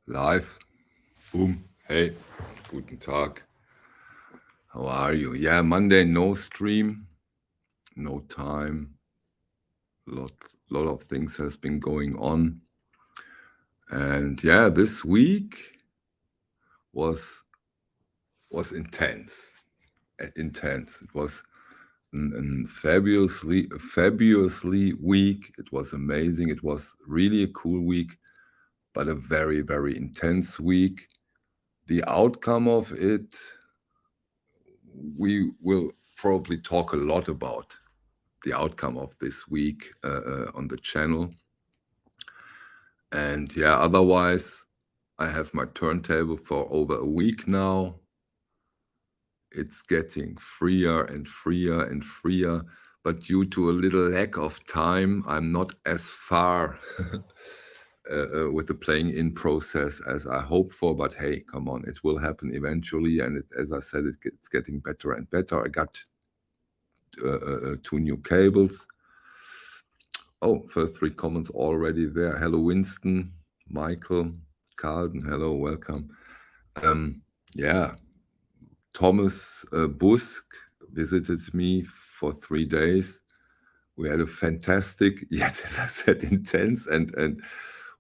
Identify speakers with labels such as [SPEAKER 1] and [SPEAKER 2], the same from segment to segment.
[SPEAKER 1] Live. Boom. Hey, guten Tag. How are you? Yeah, Monday, no stream, no time. Lot of things has been going on. And yeah, this week was intense. Intense. It was an fabulously week. It was amazing. It was really a cool week, but a very, very intense week. The outcome of it, we will probably talk a lot about the outcome of this week on the channel. And yeah, otherwise, I have my turntable for over a week now. It's getting freer and freer and freer, but due to a little lack of time, I'm not as far with the playing in process as I hope for. But hey, come on, it will happen eventually. And as I said, it's getting better and better. I got 2 new cables. Oh, first 3 comments already there. Hello, Winston, Michael, Carlton. Hello, welcome. Yeah, Thomas Busk visited me for 3 days. We had a fantastic, yes, as I said, intense and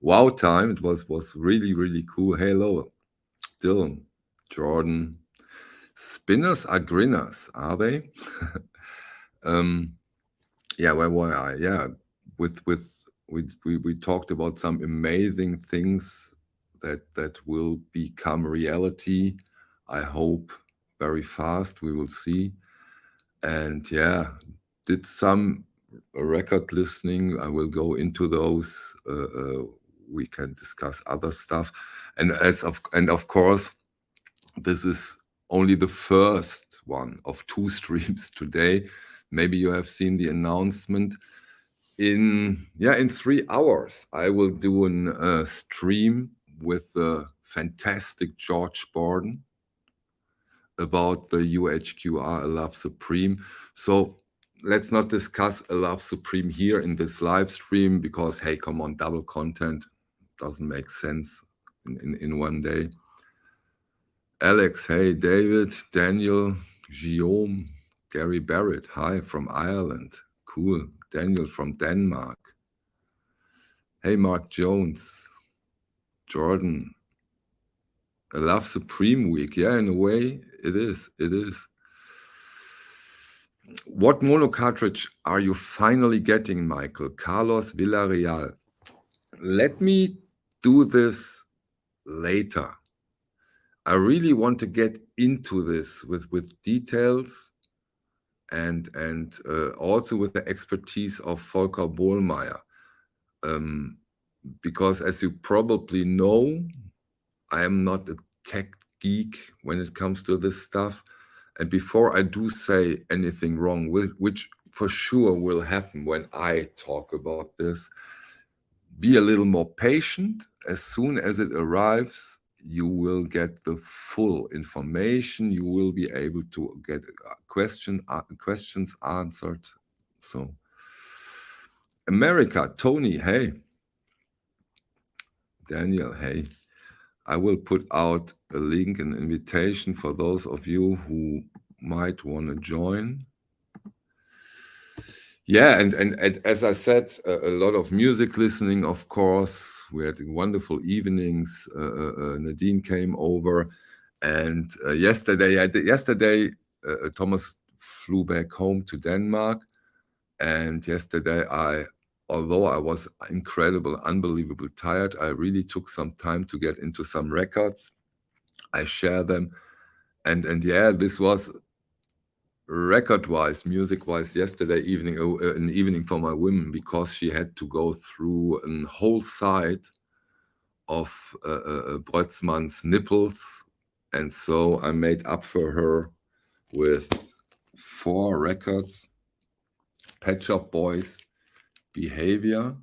[SPEAKER 1] wow time. It was really, really cool. Hello, Dylan, Jordan. Spinners are grinners, are they? Yeah, where were I? Yeah, we talked about some amazing things that will become reality. I hope very fast. We will see. And yeah, did some record listening. I will go into those. We can discuss other stuff, and of course, this is only the first one of 2 streams today. Maybe you have seen the announcement. In 3 hours, I will do a stream with the fantastic George Borden about the UHQR A Love Supreme. So let's not discuss A Love Supreme here in this live stream because, hey, come on, double content doesn't make sense in one day. Alex, hey, David, Daniel, Guillaume, Gary Barrett, hi from Ireland. Cool. Daniel from Denmark. Hey, Mark Jones, Jordan. A Love Supreme week. Yeah, in a way, it is. It is. What mono cartridge are you finally getting, Michael? Carlos Villarreal. Let me do this later. I really want to get into this with details and also with the expertise of Volker Bohlmeier. Because as you probably know, I am not a tech geek when it comes to this stuff. And before I do say anything wrong, which for sure will happen when I talk about this, be a little more patient. As soon as it arrives, you will get the full information. You will be able to get questions answered. So, America, Tony, hey. Daniel, hey. I will put out a link, an invitation for those of you who might want to join. Yeah, and as I said, a lot of music listening, of course. We had wonderful evenings. Nadine came over, and yesterday, Thomas flew back home to Denmark, and yesterday although I was unbelievably tired, I really took some time to get into some records. I share them, and yeah, this was record-wise, music-wise, yesterday evening, an evening for my women, because she had to go through a whole side of Brötzmann's Nipples, and so I made up for her with 4 records. Pet Shop Boys, Behavior.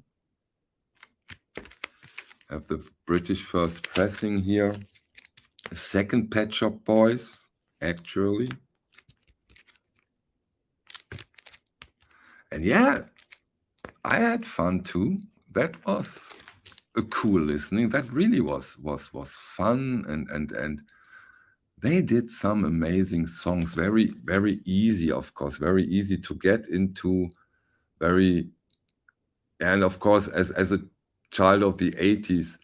[SPEAKER 1] Have the British first pressing here. Second Pet Shop Boys, actually. And yeah, I had fun too. That was a cool listening. That really was fun, and they did some amazing songs. Very, very easy, of course, very easy to get into. Very, and of course, as a child of the 80s,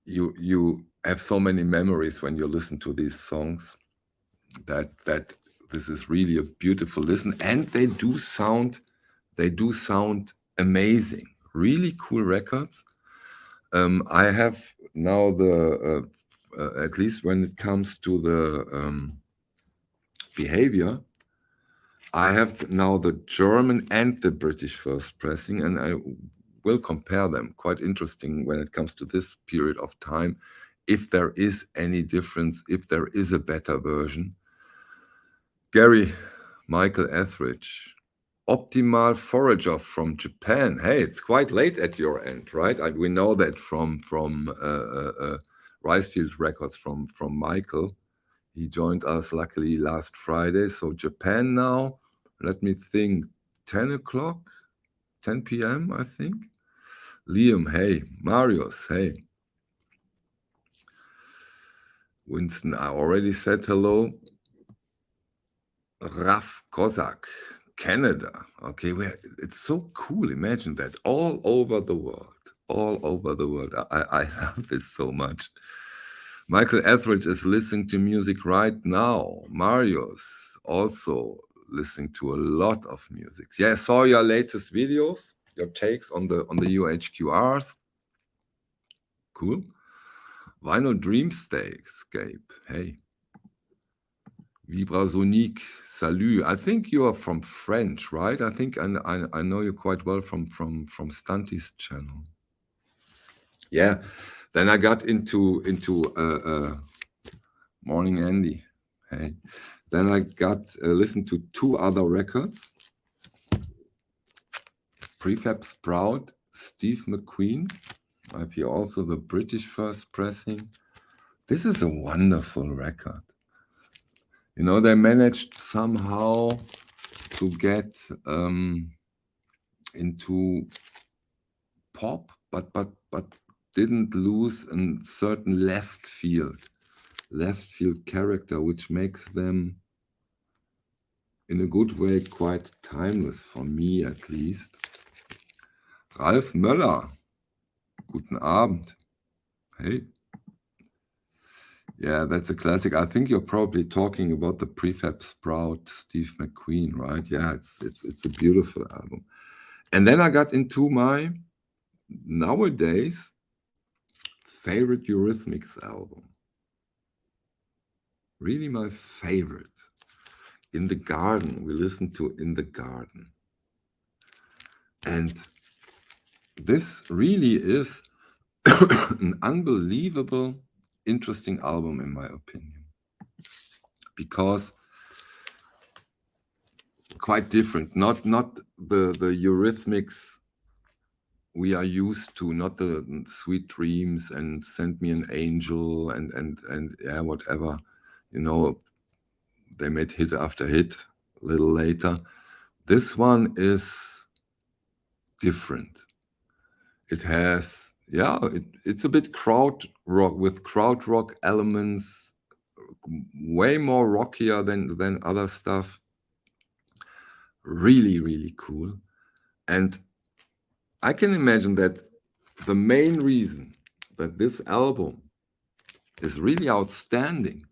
[SPEAKER 1] you have so many memories when you listen to these songs that this is really a beautiful listen, and they do sound amazing. Really cool records. I have now the at least when it comes to the behavior, I have now the German and the British first pressing, and I will compare them. Quite interesting when it comes to this period of time, if there is any difference, if there is a better version. Gary, Michael Etheridge, Optimal Forager from Japan. Hey, it's quite late at your end, right? We know that from REISSUES Records from Michael. He joined us luckily last Friday. So Japan now, let me think, 10 o'clock, 10 p.m., I think. Liam, hey. Marius, hey. Winston, I already said hello. Raf Kozak, Canada. Okay, it's so cool. Imagine that. All over the world. All over the world. I love this so much. Michael Etheridge is listening to music right now. Marius also listening to a lot of music. Yeah, I saw your latest videos, your takes on the UHQRs. Cool. Vinyl Dreamscape. Hey. Vibrasonique, salut. I think you are from French, right? I think I know you quite well from Stunty's channel. Yeah. Then I got into Morning Andy. Hey. Then I got listened to two other records. Prefab Sprout, Steve McQueen. Might be also the British first pressing. This is a wonderful record. You know, they managed somehow to get into pop, but didn't lose a certain left field character, which makes them, in a good way, quite timeless, for me at least. Ralf Möller, guten Abend. Hey. Yeah, that's a classic. I think you're probably talking about the Prefab Sprout, Steve McQueen, right? Yeah, it's a beautiful album. And then I got into my nowadays favorite Eurythmics album. Really my favorite. In the Garden. We listened to In the Garden. And this really is an unbelievable, interesting album, in my opinion. Because quite different. Not the Eurythmics we are used to, not the Sweet Dreams and Send Me an Angel and yeah, whatever. You know, they made hit after hit a little later. This one is different. It has, yeah, it's a bit crowd rock, with crowd rock elements, way more rockier than other stuff. Really, really cool. And I can imagine that the main reason that this album is really outstanding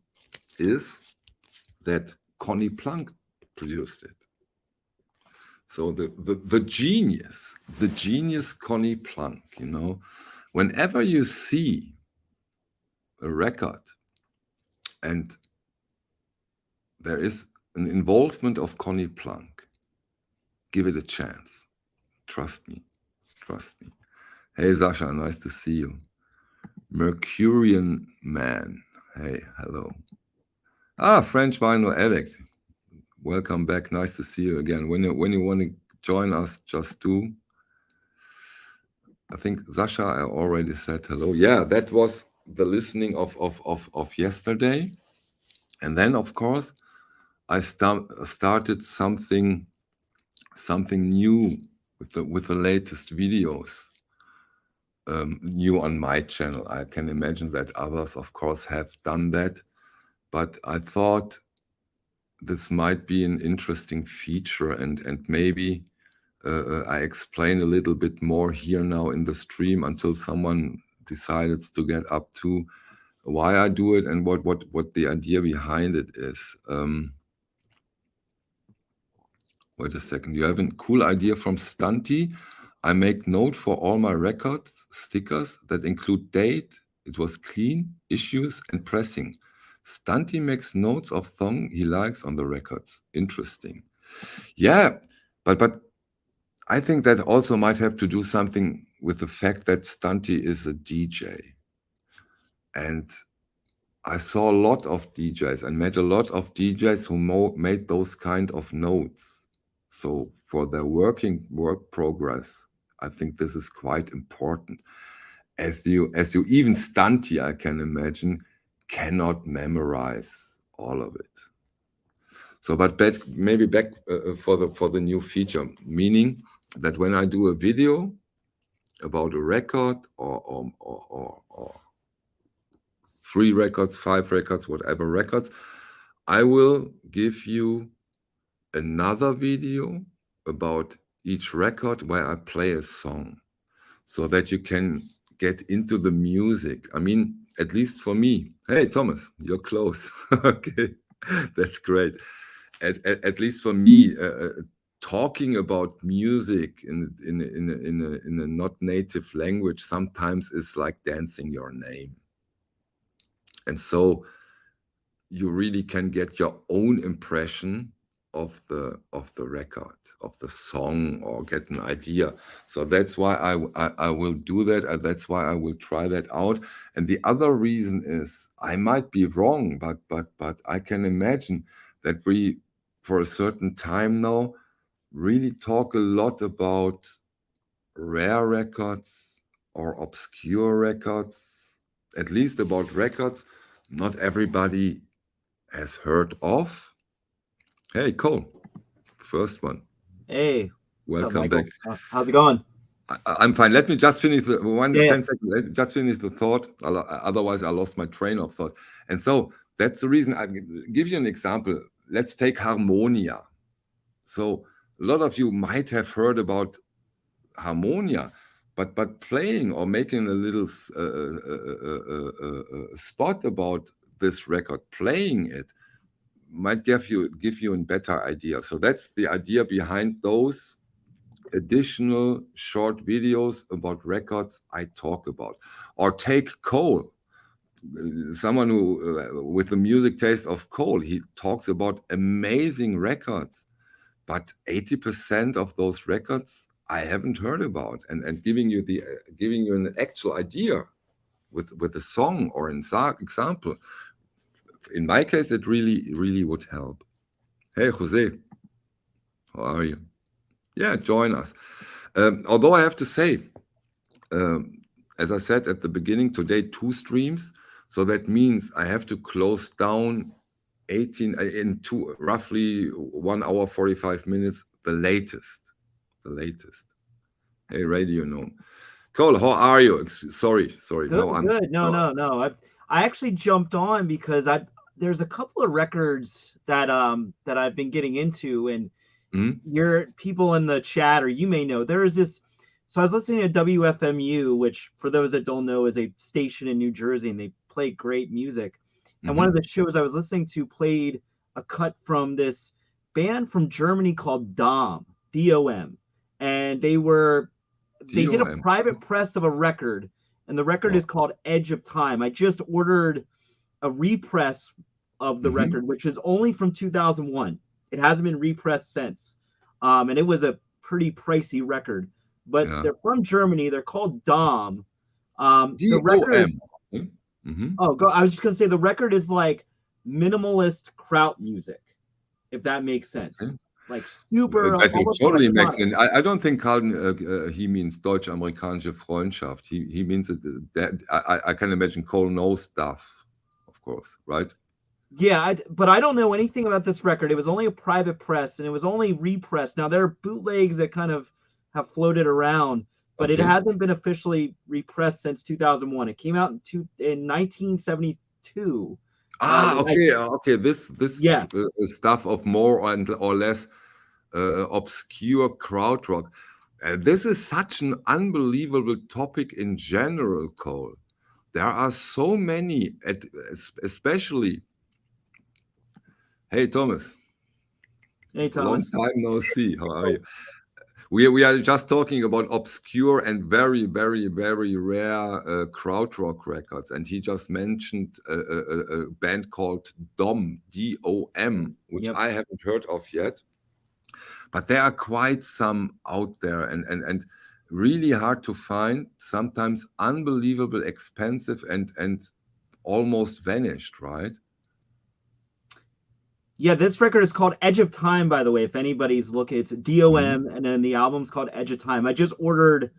[SPEAKER 1] is that Conny Plank produced it. So the genius Conny Plank, you know, whenever you see a record and there is an involvement of Conny Plank, give it a chance. Trust me. Hey, Sasha, nice to see you. Mercurian Man. Hey, hello. French Vinyl Addict. Welcome back. Nice to see you again. When you want to join us, just do. I think Sasha, I already said hello. Yeah, that was the listening of yesterday. And then, of course, I started something new with the latest videos. new on my channel. I can imagine that others, of course, have done that, but I thought this might be an interesting feature, and maybe I explain a little bit more here now in the stream until someone decides to get up to why I do it and what the idea behind it is. Wait a second. You have a cool idea from Stunty. I make note for all my records stickers that include date, it was clean, issues, and pressing. Stunty makes notes of song he likes on the records. Interesting. Yeah, but I think that also might have to do something with the fact that Stunty is a DJ. And I saw a lot of DJs and met a lot of DJs who made those kind of notes. So for their work progress, I think this is quite important. As you even Stunty, I can imagine, cannot memorize all of it. So, but maybe back for the new feature, meaning that when I do a video about a record or 3 records, 5 records, whatever records, I will give you another video about each record where I play a song so that you can get into the music. I mean, at least for me. Hey, Thomas, you're close. Okay, that's great. At least for me, talking about music in a not native language sometimes is like dancing your name. And so you really can get your own impression of the record, of the song, or get an idea. So that's why I will do that. That's why I will try that out. And the other reason is I might be wrong, but I can imagine that we, for a certain time now, really talk a lot about rare records or obscure records, at least about records not everybody has heard of. Hey, Cole, first one.
[SPEAKER 2] Hey,
[SPEAKER 1] welcome back.
[SPEAKER 2] How's it going?
[SPEAKER 1] I'm fine. Let me just finish the 10 seconds. Just finish the thought. Otherwise, I lost my train of thought. And so that's the reason. I give you an example. Let's take Harmonia. So a lot of you might have heard about Harmonia, but playing or making a little spot about this record, playing it, might give you a better idea. So that's the idea behind those additional short videos about records I talk about. Or take Cole, someone who with the music taste of Cole, he talks about amazing records, but 80% of those records I haven't heard about, and giving you an actual idea with a song or an example. In my case, it really would help. Hey, Jose, how are you? Yeah, join us. Although I have to say, as I said at the beginning, today 2 streams, so that means I have to close down 18 into roughly 1 hour 45 minutes, the latest. Hey, Radio Gnome. Cole, how are you? Sorry.
[SPEAKER 2] Good, no, I'm good. No. I actually jumped on because there's a couple of records that I've been getting into, and your people in the chat, or you may know, there is this. So I was listening to WFMU, which for those that don't know is a station in New Jersey, and they play great music. And one of the shows I was listening to played a cut from this band from Germany called DOM, D-O-M. And they did a private press of a record, and the record is called Edge of Time. I just ordered a repress of the record, which is only from 2001. It hasn't been repressed since. And it was a pretty pricey record. But they're from Germany. They're called DOM. The record. I was just going to say the record is like minimalist kraut music, if that makes sense. Like super.
[SPEAKER 1] That totally makes sense. I don't think Carlton, he means Deutsch-Amerikanische Freundschaft. He means it. That I can imagine Cole knows stuff, of course, right?
[SPEAKER 2] Yeah, but I don't know anything about this record. It was only a private press, and it was only repressed. Now there are bootlegs that kind of have floated around. but it hasn't been officially repressed since 2001. It came out in 1972.
[SPEAKER 1] Okay. This stuff of more or less obscure krautrock. This is such an unbelievable topic in general, Cole. There are so many, especially. Hey, Thomas.
[SPEAKER 2] Hey, Thomas.
[SPEAKER 1] Long time no see. How are you? We are just talking about obscure and very, very, very rare krautrock records. And he just mentioned a band called DOM, D-O-M, which I haven't heard of yet. But there are quite some out there and really hard to find, sometimes unbelievable expensive and almost vanished, right?
[SPEAKER 2] Yeah, this record is called Edge of Time, by the way, if anybody's looking. It's DOM, and then the album's called Edge of Time. I just ordered,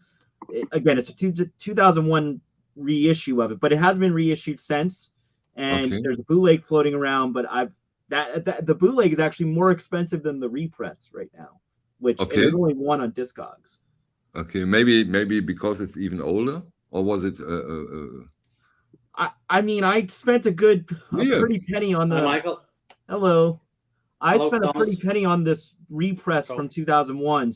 [SPEAKER 2] again, it's a 2001 reissue of it, but it has been reissued since, and there's a bootleg floating around, but the bootleg is actually more expensive than the repress right now, which and there's only one on Discogs.
[SPEAKER 1] Okay, maybe because it's even older, or was it?
[SPEAKER 2] I mean, I spent a pretty penny on the.
[SPEAKER 3] Michael.
[SPEAKER 2] Hello. I spent a pretty penny on this repress from 2001.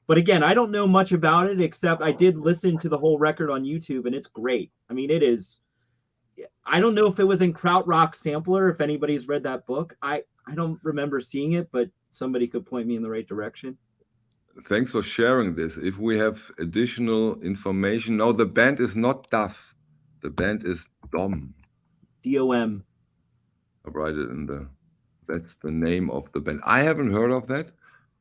[SPEAKER 2] But again, I don't know much about it except I did listen to the whole record on YouTube, and it's great. I mean, it is. I don't know if it was in Krautrock Sampler. If anybody's read that book, I don't remember seeing it, but somebody could point me in the right direction.
[SPEAKER 1] Thanks for sharing this. If we have additional information, no, the band is not Duff. The band is DOM.
[SPEAKER 2] DOM.
[SPEAKER 1] I'll write it in that's the name of the band. I haven't heard of that.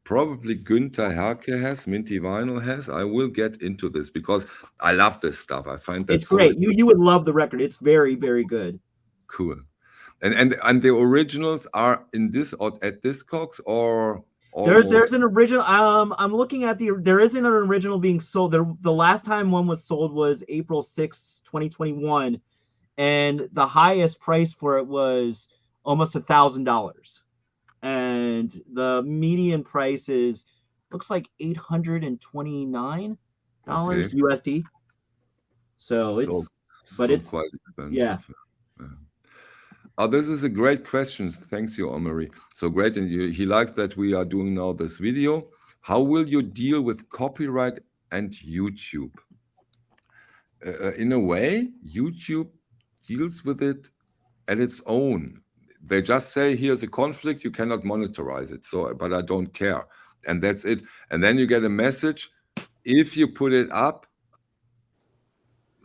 [SPEAKER 1] Probably Günther Herke has, Minty Vinyl has. I will get into this because I love this stuff. I find that
[SPEAKER 2] it's great. You would love the record. It's very, very good.
[SPEAKER 1] Cool. And the originals are in this or at Discogs or
[SPEAKER 2] there's an original. I'm looking at there isn't an original being sold. The last time one was sold was April 6, 2021. And the highest price for it was almost $1,000, and the median price looks like $829 USD. So it's
[SPEAKER 1] quite expensive.
[SPEAKER 2] Yeah.
[SPEAKER 1] Oh, this is a great question. Thanks you, Omari. So great, and he likes that we are doing now this video. How will you deal with copyright and YouTube? In a way, YouTube deals with it at its own. They just say, here's a conflict, you cannot monetize it. So, but I don't care. And that's it. And then you get a message. If you put it up,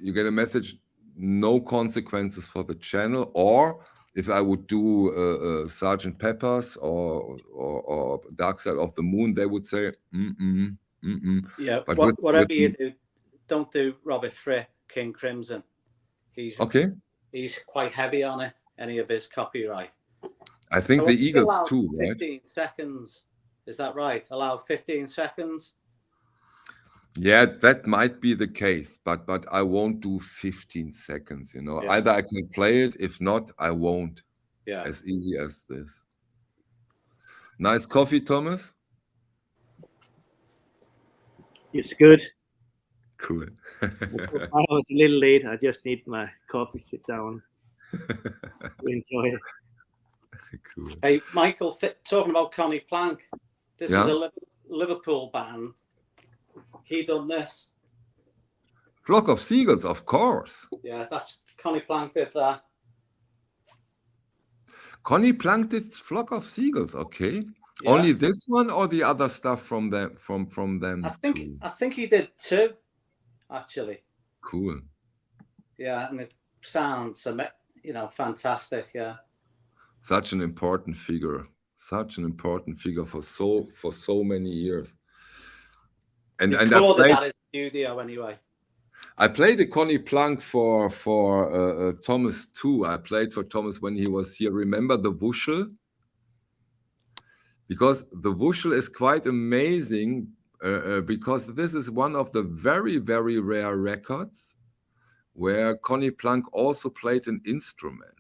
[SPEAKER 1] you get a message, no consequences for the channel. Or if I would do Sgt. Pepper's or Dark Side of the Moon, they would say,
[SPEAKER 3] Yeah, but whatever you do, don't do Robert Fripp, King Crimson. He's quite heavy on it, any of his copyright.
[SPEAKER 1] I think so the Eagles too,
[SPEAKER 3] 15 seconds. Is that right? Allow 15 seconds?
[SPEAKER 1] Yeah, that might be the case, but I won't do 15 seconds, you know. Yeah. Either I can play it, if not, I won't.
[SPEAKER 3] Yeah.
[SPEAKER 1] As easy as this. Nice coffee, Thomas?
[SPEAKER 4] It's good.
[SPEAKER 1] Cool.
[SPEAKER 4] I was a little late. I just need my coffee, sit down, enjoy it.
[SPEAKER 3] Cool. Hey, Michael, talking about Connie Plank, this is a Liverpool band. He done this.
[SPEAKER 1] Flock of Seagulls, of course.
[SPEAKER 3] Yeah, that's Connie Plank did that.
[SPEAKER 1] Connie Plank did Flock of Seagulls, okay. Yeah. Only this one or the other stuff from them
[SPEAKER 3] I think he did two, actually.
[SPEAKER 1] Cool.
[SPEAKER 3] Yeah, and it sounds fantastic, yeah.
[SPEAKER 1] Such an important figure for so many years. And I played
[SPEAKER 3] that is studio anyway.
[SPEAKER 1] I played the Connie Plank for Thomas too. I played for Thomas when he was here. Remember the Wuschel? Because the Wuschel is quite amazing because this is one of the very, very rare records where Connie Plank also played an instrument.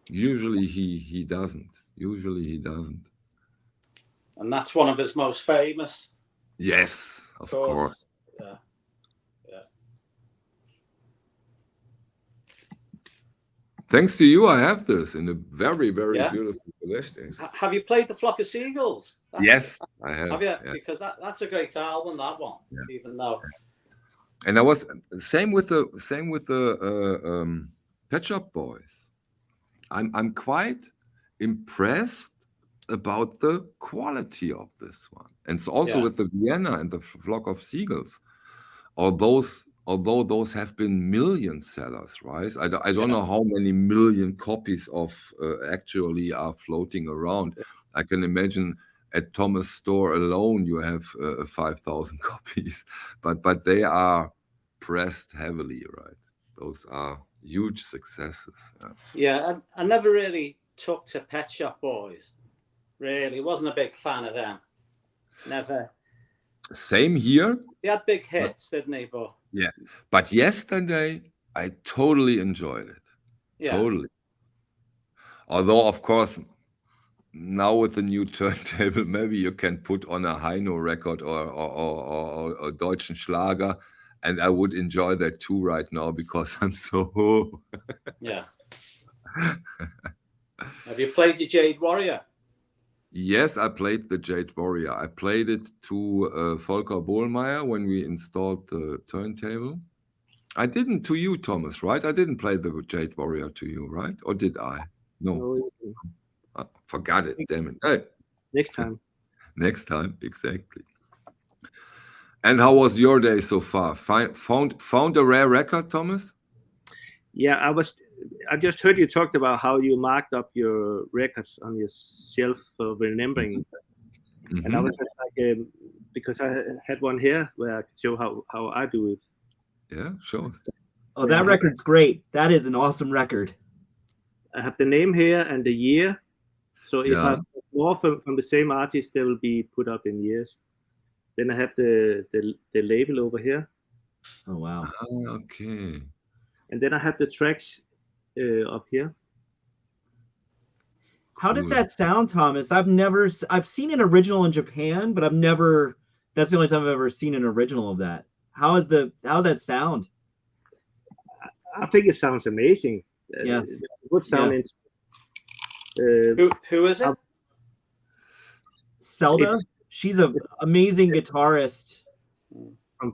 [SPEAKER 1] Usually he doesn't.
[SPEAKER 3] And that's one of his most famous
[SPEAKER 1] Yes, of course.
[SPEAKER 3] Yeah.
[SPEAKER 1] Thanks to you, I have this in a very, very beautiful collection.
[SPEAKER 3] Have you played The Flock of Seagulls?
[SPEAKER 1] Yes, I have.
[SPEAKER 3] Have you? Yeah. Because that's a great album, that one. Yeah. Even though.
[SPEAKER 1] And I was same with the Pet Shop Boys. I'm quite impressed about the quality of this one, and so also with the Vienna and the Flock of Seagulls. Although those have been million sellers, right? I don't know how many million copies of actually are floating around. I can imagine at Thomas' store alone you have 5,000 copies, but they are pressed heavily, right? Those are huge successes.
[SPEAKER 3] Yeah, I never really took to Pet Shop Boys. Really, wasn't a big fan of them. Never.
[SPEAKER 1] Same here.
[SPEAKER 3] They had big hits, didn't they?
[SPEAKER 1] But yesterday I totally enjoyed it. Yeah. Totally. Although, of course, now with the new turntable, maybe you can put on a Heino record or Deutschen Schlager, and I would enjoy that too right now because I'm so.
[SPEAKER 3] Yeah. Have you played the Jade Warrior?
[SPEAKER 1] Yes, I played the Jade Warrior. I played it to Volker Bohlmeier when we installed the turntable. I didn't to you, Thomas, right? I didn't play the Jade Warrior to you, right? Or did I? No. I forgot it, damn it. Hey.
[SPEAKER 4] Next time.
[SPEAKER 1] Next time, exactly. And how was your day so far? Found a rare record, Thomas?
[SPEAKER 4] Yeah, I just heard you talked about how you marked up your records on your shelf for remembering. Mm-hmm. And I was just like, because I had one here where I could show how I do it.
[SPEAKER 1] Yeah, sure.
[SPEAKER 2] Oh, that record's great. That is an awesome record.
[SPEAKER 4] I have the name here and the year. So if I have more from the same artist, they will be put up in years. Then I have the label over here.
[SPEAKER 2] Oh, wow.
[SPEAKER 1] Okay.
[SPEAKER 4] And then I have the tracks up here.
[SPEAKER 2] How does that sound, Thomas? I've seen an original in Japan, but that's the only time I've ever seen an original of that. How's that sound?
[SPEAKER 4] I think it sounds amazing.
[SPEAKER 2] Yeah.
[SPEAKER 4] It's a good sound.
[SPEAKER 3] Yeah. Who is it?
[SPEAKER 2] Zelda. She's an amazing guitarist.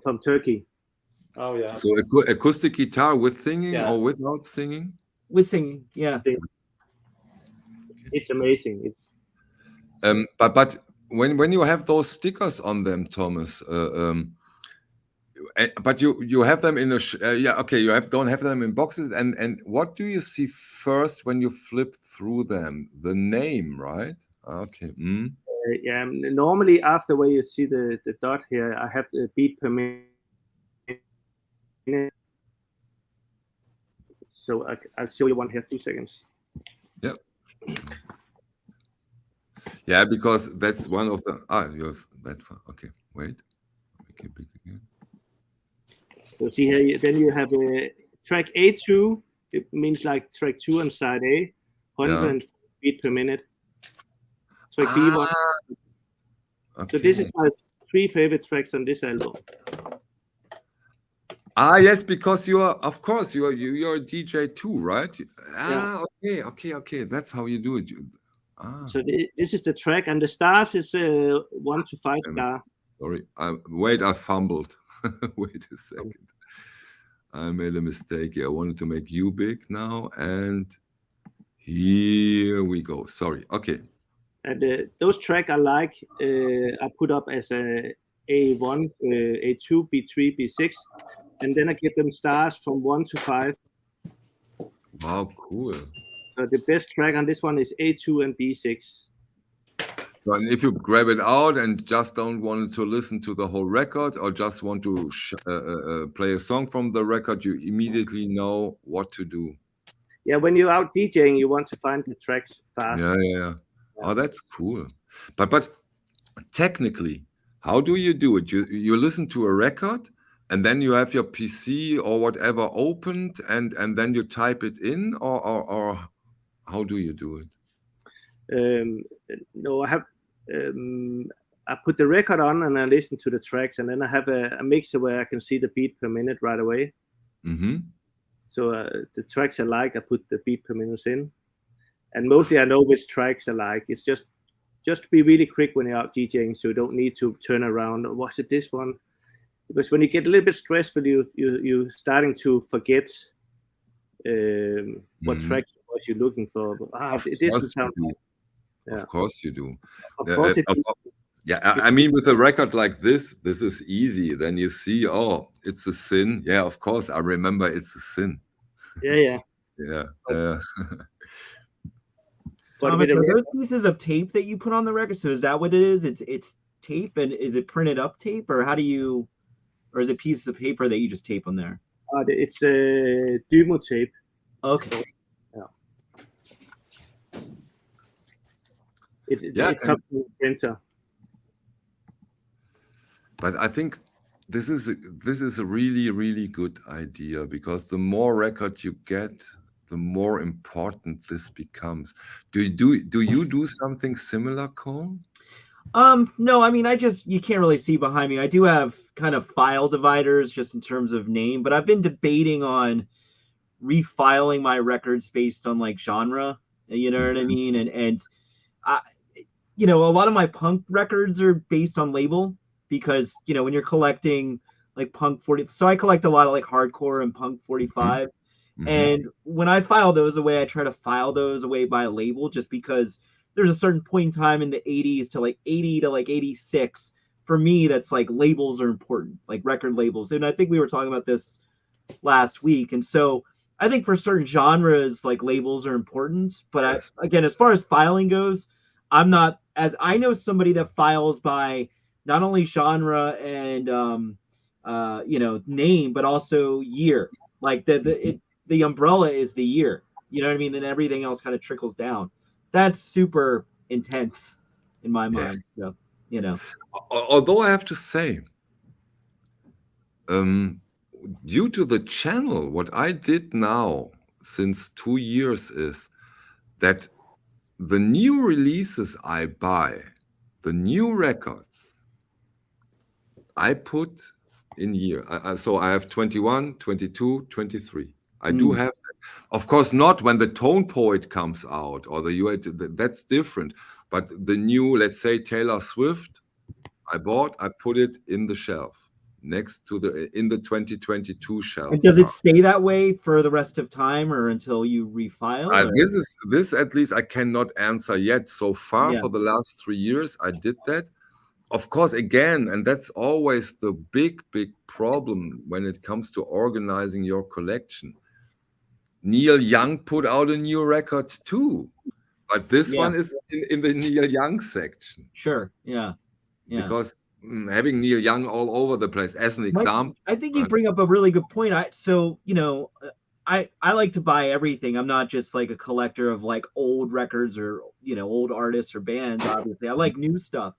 [SPEAKER 4] From Turkey.
[SPEAKER 3] Oh, yeah.
[SPEAKER 1] So acoustic guitar with singing or without singing?
[SPEAKER 2] With singing, yeah.
[SPEAKER 4] It's amazing. It's
[SPEAKER 1] but when you have those stickers on them, Thomas, but you have them in you don't have them in boxes, and what do you see first when you flip through them? The name, right? Okay.
[SPEAKER 4] Normally after where you see the dot here, I have the beat per minute. So I'll show you one here, 2 seconds.
[SPEAKER 1] Yeah. Yeah, because that's one of the yours that far. Okay, wait. Make it big again.
[SPEAKER 4] So see here, then you have a track A2. It means like track 2 on side A, 100 beat per minute. Track B1. Okay. So this is my 3 favorite tracks on this album.
[SPEAKER 1] Yes, because you're a DJ too, right? Okay. That's how you do it.
[SPEAKER 4] So this is the track, and the stars is 1 to 5 star.
[SPEAKER 1] Sorry, I fumbled. Wait a second. I made a mistake here. I wanted to make you big now, and here we go. Sorry. Okay.
[SPEAKER 4] And those tracks I like, I put up as a A1, A2, B3, B6, and then I give them stars from 1 to 5.
[SPEAKER 1] Wow, cool.
[SPEAKER 4] So the best track on this one is A2 and B6.
[SPEAKER 1] So, and if you grab it out and just don't want to listen to the whole record or just want to play a song from the record, you immediately know what to do.
[SPEAKER 4] Yeah, when you're out DJing, you want to find the tracks fast.
[SPEAKER 1] Yeah. Oh, that's cool. But technically, how do you do it? You listen to a record and then you have your PC or whatever opened and then you type it in or how do you do it?
[SPEAKER 4] No, I I put the record on and I listen to the tracks, and then I have a mixer where I can see the beat per minute right away. So the tracks I like, I put the beat per minute in, and mostly I know which tracks I like. It's just to be really quick when you're out DJing, so you don't need to turn around. Was it this one? Because when you get a little bit stressful, you're starting to forget what tracks was you looking for.
[SPEAKER 1] Of course you do.
[SPEAKER 4] Of course
[SPEAKER 1] I mean, with a record like this is easy. Then you see, oh, it's a sin. Yeah, of course, I remember it's a sin.
[SPEAKER 4] Yeah.
[SPEAKER 2] Thomas, are those pieces of tape that you put on the record? So is that what it is? It's tape, and is it printed up tape, or or is it pieces of paper that you just tape on there?
[SPEAKER 4] It's a demo tape.
[SPEAKER 2] Okay.
[SPEAKER 4] It comes from the printer.
[SPEAKER 1] But I think this is a really, really good idea, because the more record you get, the more important this becomes. Do you do something similar, Cole?
[SPEAKER 2] No, I mean, you can't really see behind me. I do have kind of file dividers just in terms of name, but I've been debating on refiling my records based on like genre, you know what I mean? And I, a lot of my punk records are based on label, because, when you're collecting like punk 40, so I collect a lot of like hardcore and punk 45. And when I file those away, I try to file those away by label, just because there's a certain point in time in the 80s to like 80 to like 86. For me, that's like labels are important, like record labels. And I think we were talking about this last week. And so I think for certain genres, like labels are important. But again, as far as filing goes, I'm not, as I know somebody that files by not only genre and, name, but also year. Like the umbrella is the year, you know what I mean? Then everything else kind of trickles down. That's super intense in my mind. So,
[SPEAKER 1] Although I have to say, due to the channel, what I did now since 2 years is that the new releases I buy, the new records, I put in year. So I have 21, 22, 23. I do have that. Of course, not when the Tone Poet comes out or the UA, that's different. But the new, let's say Taylor Swift, I put it in the shelf next to in the 2022 shelf.
[SPEAKER 2] And does it stay that way for the rest of time, or until you refile?
[SPEAKER 1] This at least I cannot answer yet. So far for the last 3 years, I did that. Of course, again, and that's always the big problem when it comes to organizing your collection. Neil Young put out a new record too, but this one is in the Neil Young section.
[SPEAKER 2] Sure, yeah.
[SPEAKER 1] Because having Neil Young all over the place, as an example.
[SPEAKER 2] I think you bring up a really good point. I like to buy everything. I'm not just like a collector of like old records or, old artists or bands, obviously. I like new stuff.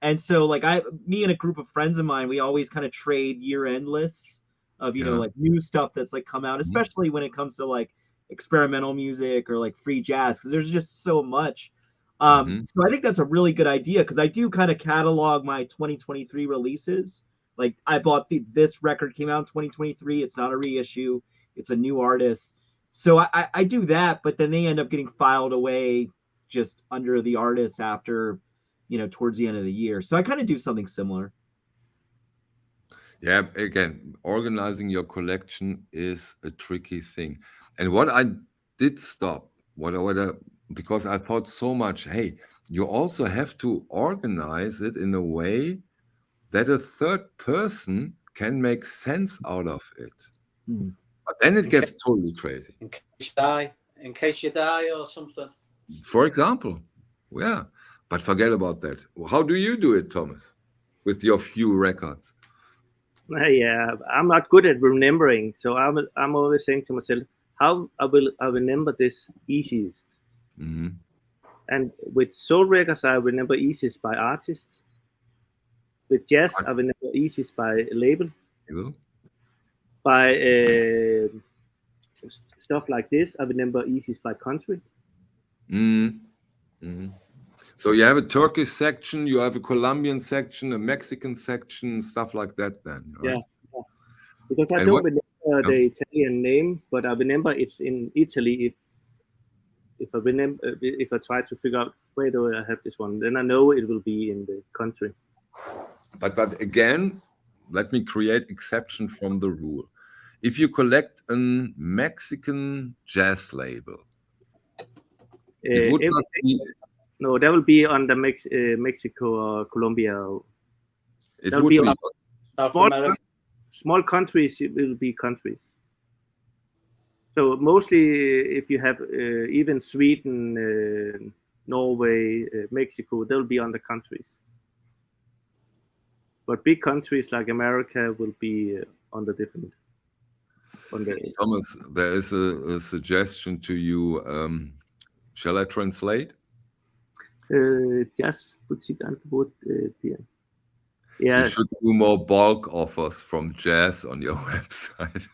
[SPEAKER 2] And so like me and a group of friends of mine, we always kind of trade year-end lists of, like new stuff that's like come out, especially when it comes to like experimental music or like free jazz, because there's just so much. So I think that's a really good idea, because I do kind of catalog my 2023 releases. Like I bought this record came out in 2023. It's not a reissue. It's a new artist. So I do that, but then they end up getting filed away just under the artist after, towards the end of the year. So I kind of do something similar.
[SPEAKER 1] Yeah, again, organizing your collection is a tricky thing. And what I did stop, because I thought so much, hey, you also have to organize it in a way that a third person can make sense out of it. But then it gets totally crazy.
[SPEAKER 3] In case you die or something.
[SPEAKER 1] For example, yeah. But forget about that. How do you do it, Thomas, with your few records?
[SPEAKER 4] Yeah, I'm not good at remembering, so I'm always saying to myself, how I remember this easiest. And with soul records, I remember easiest by artist. With jazz, I remember easiest by label. By stuff like this, I remember easiest by country.
[SPEAKER 1] So you have a Turkish section, you have a Colombian section, a Mexican section, stuff like that then, right?
[SPEAKER 4] Yeah. Because I don't remember the Italian name, but I remember it's in Italy. If I try to figure out where do I have this one, then I know it will be in the country.
[SPEAKER 1] But again, let me create exception from the rule. If you collect a Mexican jazz label, it would not be...
[SPEAKER 4] No, that will be on the Mexico or Colombia.
[SPEAKER 1] It would be
[SPEAKER 4] small countries. It will be countries. So mostly, if you have even Sweden, Norway, Mexico, they'll be on the countries. But big countries like America will be on the different.
[SPEAKER 1] Thomas, there is a suggestion to you. Shall I translate?
[SPEAKER 4] Jazz Boutique-Angebot. Yeah.
[SPEAKER 1] You should do more bulk offers from jazz on your website.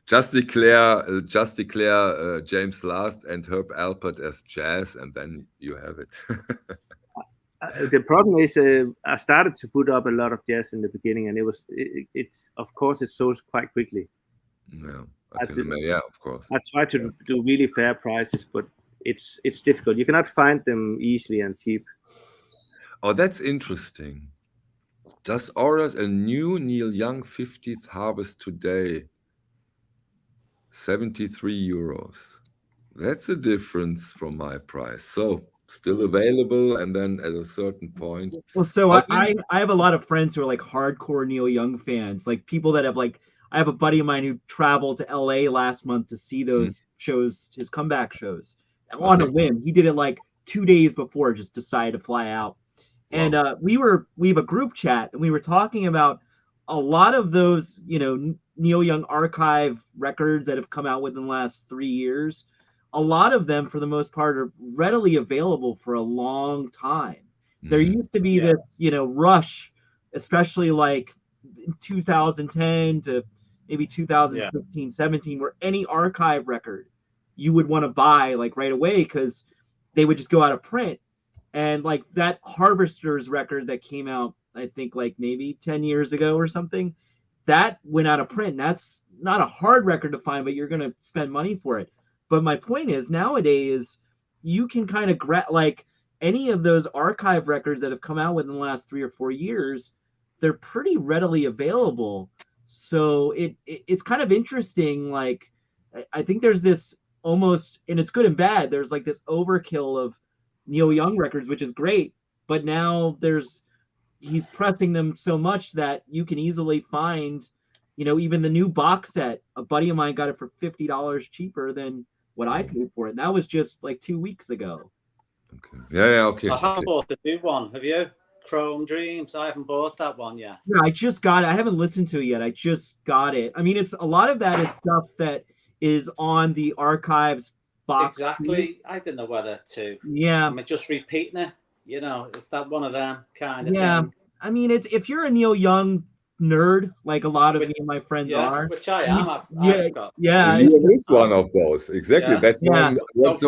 [SPEAKER 1] Just declare James Last and Herb Alpert as jazz, and then you have it.
[SPEAKER 4] The problem is I started to put up a lot of jazz in the beginning, and it's of course it sold quite quickly.
[SPEAKER 1] Yeah, of course.
[SPEAKER 4] I try to do really fair prices, but it's difficult. You cannot find them easily and cheap.
[SPEAKER 1] Oh, that's interesting. Just ordered a new Neil Young 50th Harvest today. 73 euros. That's a difference from my price. So still available, and then at a certain point.
[SPEAKER 2] Well, so I have a lot of friends who are like hardcore Neil Young fans, like people that have like, I have a buddy of mine who traveled to LA last month to see those shows, his comeback shows, on a whim. He did it like 2 days before, just decided to fly out. And we have a group chat, and we were talking about a lot of those, Neil Young archive records that have come out within the last 3 years. A lot of them, for the most part, are readily available for a long time. There used to be this, rush, especially like in 2010 to maybe 2016, 17, where any archive record you would want to buy like right away because they would just go out of print. And like that Harvesters record that came out, I think like maybe 10 years ago or something, that went out of print. And that's not a hard record to find, but you're going to spend money for it. But my point is, nowadays, you can kind of like any of those archive records that have come out within the last 3 or 4 years, they're pretty readily available. So it's kind of interesting. Like, I think there's this almost, and it's good and bad, there's like this overkill of Neil Young records, which is great. But now he's pressing them so much that you can easily find, even the new box set. A buddy of mine got it for $50 cheaper than what I paid for it. And that was just like 2 weeks ago.
[SPEAKER 1] Okay. Yeah, okay.
[SPEAKER 3] I haven't bought the new one. Have you? Chrome Dreams. I haven't bought that one yet.
[SPEAKER 2] Yeah, I just got it. I haven't listened to it yet. I just got it. I mean, it's a lot of that is stuff that is on the archives box.
[SPEAKER 3] Exactly. I didn't know whether to.
[SPEAKER 2] Yeah.
[SPEAKER 3] I'm just repeating it. It's that one of them kind of thing.
[SPEAKER 2] I mean, it's if you're a Neil Young nerd, like a lot of me and my friends are,
[SPEAKER 3] which I am.
[SPEAKER 2] I've got.
[SPEAKER 1] It's one of those. Exactly. Yeah. That's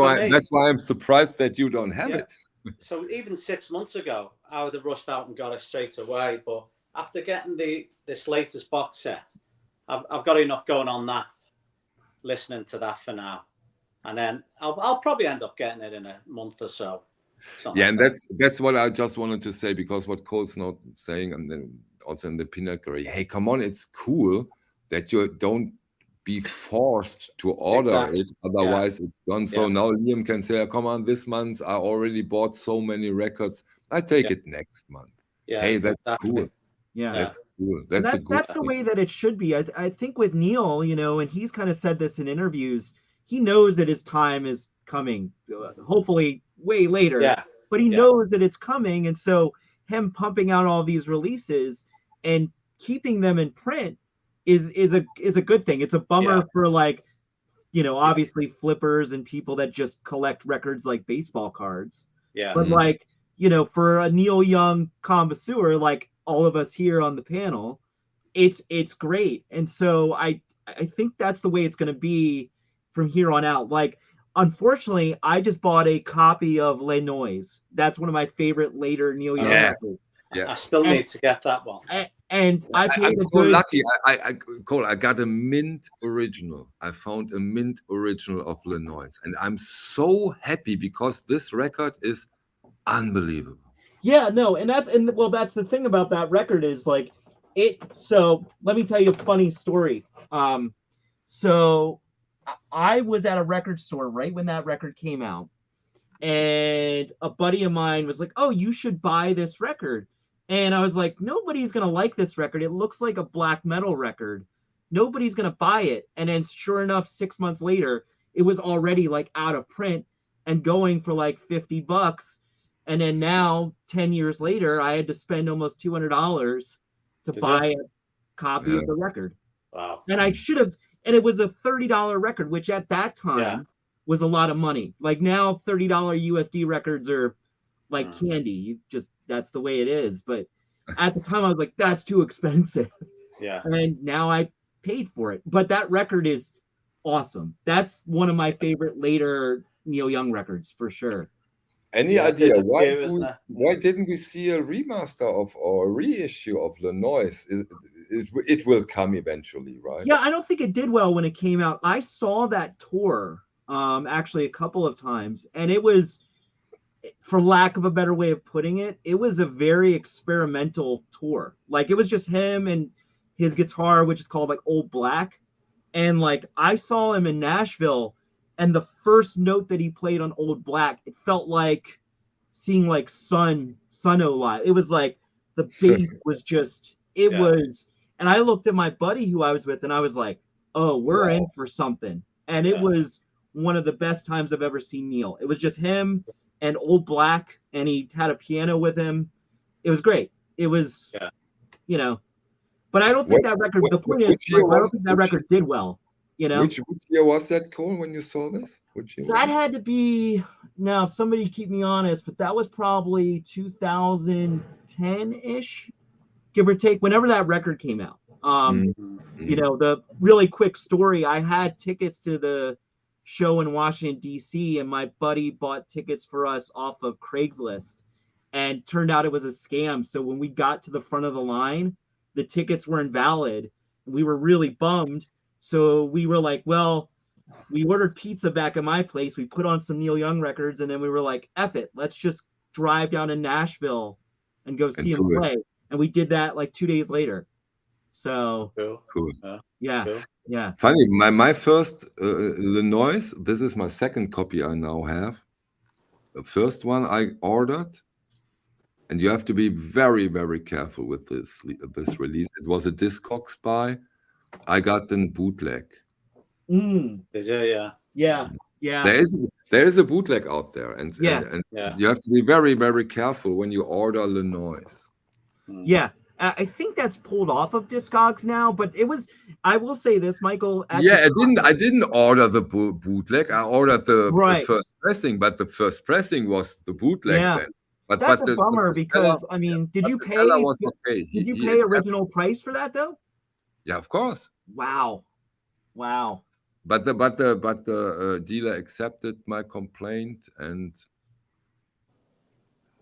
[SPEAKER 1] why I'm surprised that you don't have it.
[SPEAKER 3] So even 6 months ago, I would have rushed out and got it straight away. But after getting this latest box set, I've got enough going on that, listening to that for now, and then I'll probably end up getting it in a month or so.
[SPEAKER 1] And that's what I just wanted to say, because what Cole's not saying, and then also in the Pinnacle, hey, come on, it's cool that you don't be forced to order it, otherwise it's gone. So now Liam can say, come on, this month I already bought so many records, I take it next month. Hey, that's cool.
[SPEAKER 2] Yeah,
[SPEAKER 1] that's cool.
[SPEAKER 2] That's the way that it should be. I think with Neil, and he's kind of said this in interviews, he knows that his time is coming, hopefully way later, but he knows that it's coming. And so him pumping out all these releases and keeping them in print is a good thing. It's a bummer for obviously flippers and people that just collect records like baseball cards. Yeah. But for a Neil Young connoisseur, like all of us here on the panel, it's great. And so I think that's the way it's going to be from here on out. Like unfortunately, I just bought a copy of Les Noise. That's one of my favorite later Neil Young records.
[SPEAKER 3] Yeah, I still need to get that one.
[SPEAKER 2] And I paid
[SPEAKER 1] I'm so lucky. Cole, I got a mint original. I found a mint original of Les Noise, and I'm so happy because this record is unbelievable.
[SPEAKER 2] Yeah, no, and that's the thing about that record is like it. So let me tell you a funny story. So I was at a record store right when that record came out, and a buddy of mine was like, "Oh, you should buy this record." And I was like, "Nobody's gonna like this record. It looks like a black metal record. Nobody's gonna buy it." And then, sure enough, 6 months later, it was already like out of print and going for like $50. And then now, 10 years later, I had to spend almost $200 to buy a copy of the record.
[SPEAKER 3] Wow!
[SPEAKER 2] And I should have. And it was a $30 record, which at that time was a lot of money. Like now, $30 USD records are like candy. That's the way it is. But at the time I was like, that's too expensive.
[SPEAKER 3] Yeah.
[SPEAKER 2] And now I paid for it. But that record is awesome. That's one of my favorite later Neil Young records for sure.
[SPEAKER 1] Any idea why didn't we see a remaster of or a reissue of Les Noise? It will come eventually, right?
[SPEAKER 2] Yeah, I don't think it did well when it came out. I saw that tour actually a couple of times, and it was, for lack of a better way of putting it, it was a very experimental tour. Like it was just him and his guitar, which is called like Old Black. And like I saw him in Nashville, and the first note that he played on Old Black, it felt like seeing like Sun-O live. It was like the bass was just, it was, and I looked at my buddy who I was with and I was like, oh, we're in for something. And it was one of the best times I've ever seen Neil. It was just him and Old Black, and he had a piano with him. It was great. It was, you know, but I don't think that record, the point is, I don't think that record did well, you know?
[SPEAKER 1] Which year was that, Cole, when you saw this? Which year?
[SPEAKER 2] That had to be, now somebody keep me honest, but that was probably 2010-ish, give or take, whenever that record came out. You know, the really quick story, I had tickets to the show in Washington, D.C., and my buddy bought tickets for us off of Craigslist, and turned out it was a scam. So when we got to the front of the line, the tickets were invalid. We were really bummed. So we were like, well, we ordered pizza back at my place. We put on some Neil Young records, and then we were like, F it, let's just drive down to Nashville and go see him play. And we did that like 2 days later. So
[SPEAKER 1] cool.
[SPEAKER 2] Yeah.
[SPEAKER 1] Funny, my first Les Noise, this is my second copy I now have. The first one I ordered, and you have to be very, very careful with this release. It was a Discogs buy. I got in bootleg.
[SPEAKER 2] Yeah.
[SPEAKER 1] There is a bootleg out there, and you have to be very, very careful when you order Les Noise.
[SPEAKER 2] Yeah. I think that's pulled off of Discogs now, but it was, I will say this, Michael.
[SPEAKER 1] I didn't order the bootleg. I ordered the first pressing, but the first pressing was the bootleg then. But
[SPEAKER 2] that's a bummer because, I mean, did you pay original price for that though?
[SPEAKER 1] Yeah, of course.
[SPEAKER 2] Wow.
[SPEAKER 1] But the dealer accepted my complaint, and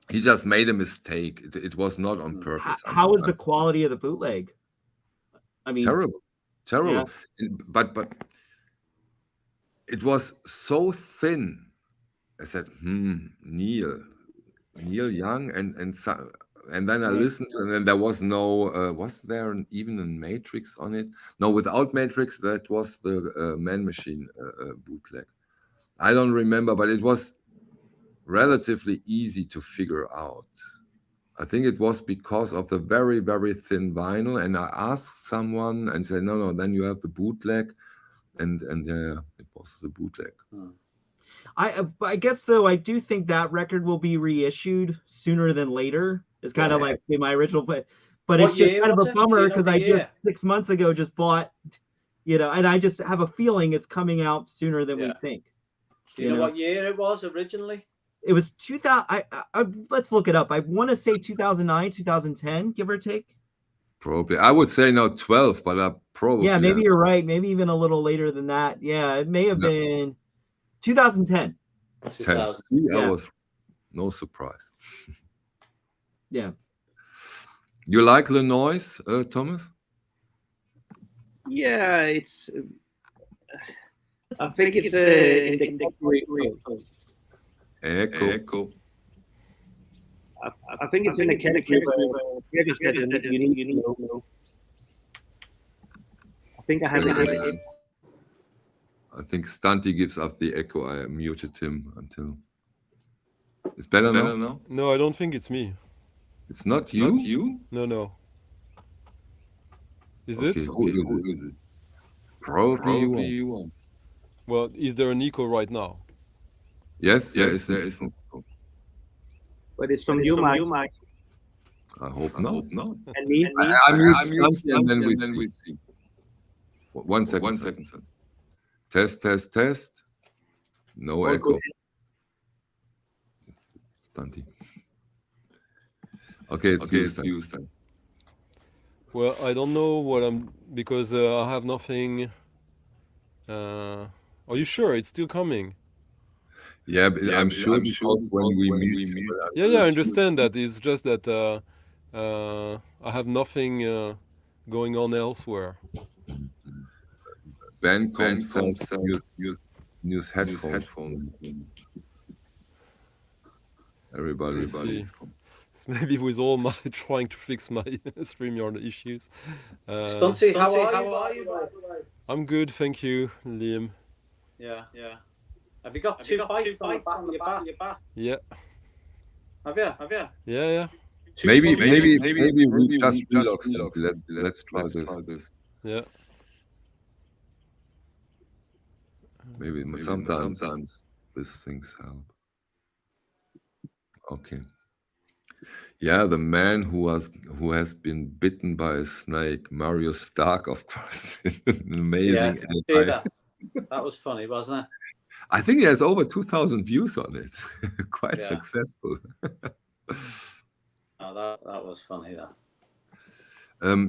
[SPEAKER 1] he just made a mistake. It was not on purpose.
[SPEAKER 2] How was the quality of the bootleg? I mean,
[SPEAKER 1] terrible. Yeah. But it was so thin. I said, Neil Young, and then I listened to it, and then there was no. Was there even a matrix on it? No, without matrix. That was the Man Machine bootleg. I don't remember, but it was relatively easy to figure out. I think it was because of the very, very thin vinyl, and I asked someone and said, no, then you have the bootleg, and it was the bootleg.
[SPEAKER 2] I guess though, I do think that record will be reissued sooner than later. It's kind of like my original, but it's just kind of a bummer because I just 6 months ago just bought, you know, and I just have a feeling it's coming out sooner than we think.
[SPEAKER 3] Do you know what year it was originally?
[SPEAKER 2] It was 2000. Let's look it up. I want to say 2009, 2010, give or take.
[SPEAKER 1] Probably. I would say now 12, but probably.
[SPEAKER 2] Yeah, maybe you're right. Maybe even a little later than that. Yeah, it may have been 2010.
[SPEAKER 3] 2000.
[SPEAKER 1] See,
[SPEAKER 2] Yeah.
[SPEAKER 1] I was no surprise.
[SPEAKER 2] Yeah.
[SPEAKER 1] You like the noise, Thomas?
[SPEAKER 4] Yeah, it's. I think it's in the category.
[SPEAKER 1] Echo.
[SPEAKER 4] I think it's in the category that you need to know. I think I have it.
[SPEAKER 1] I think Stunty gives up the echo. I muted him until. It's better now?
[SPEAKER 5] No, I don't think it's me.
[SPEAKER 1] It's not you?
[SPEAKER 5] No. Is
[SPEAKER 1] Okay,
[SPEAKER 5] it?
[SPEAKER 1] who is it? Probably you are.
[SPEAKER 5] Well, is there an echo right now?
[SPEAKER 1] Yes, there is.
[SPEAKER 4] But it's from you, Mike.
[SPEAKER 1] I hope not.
[SPEAKER 4] And me.
[SPEAKER 1] I mute Stunty and then we see. 1 second. Test. No echo. It's Stunty. Okay, it's you, Stunty.
[SPEAKER 5] Well, I don't know what because I have nothing. Are you sure it's still coming?
[SPEAKER 1] Yeah, but I'm sure because when we meet.
[SPEAKER 5] Yeah, I understand that. It's just that I have nothing going on elsewhere.
[SPEAKER 1] Bandcamp sells use headphones. Everybody is.
[SPEAKER 5] Maybe with all my trying to fix my StreamYard issues.
[SPEAKER 3] Stunty, how are you?
[SPEAKER 5] I'm good, thank you, Liam.
[SPEAKER 3] Yeah. Have you got two bites on your back?
[SPEAKER 5] Yeah.
[SPEAKER 3] Have you?
[SPEAKER 5] Yeah.
[SPEAKER 1] Maybe we just relax. Let's try this.
[SPEAKER 5] Yeah.
[SPEAKER 1] Maybe sometimes these things help. Okay. Yeah, the man who has been bitten by a snake, Mario Stark, of course. Amazing.
[SPEAKER 3] Yeah, that was funny, wasn't it?
[SPEAKER 1] I think he has over 2,000 views on it. Quite successful.
[SPEAKER 3] Oh, that was funny, that.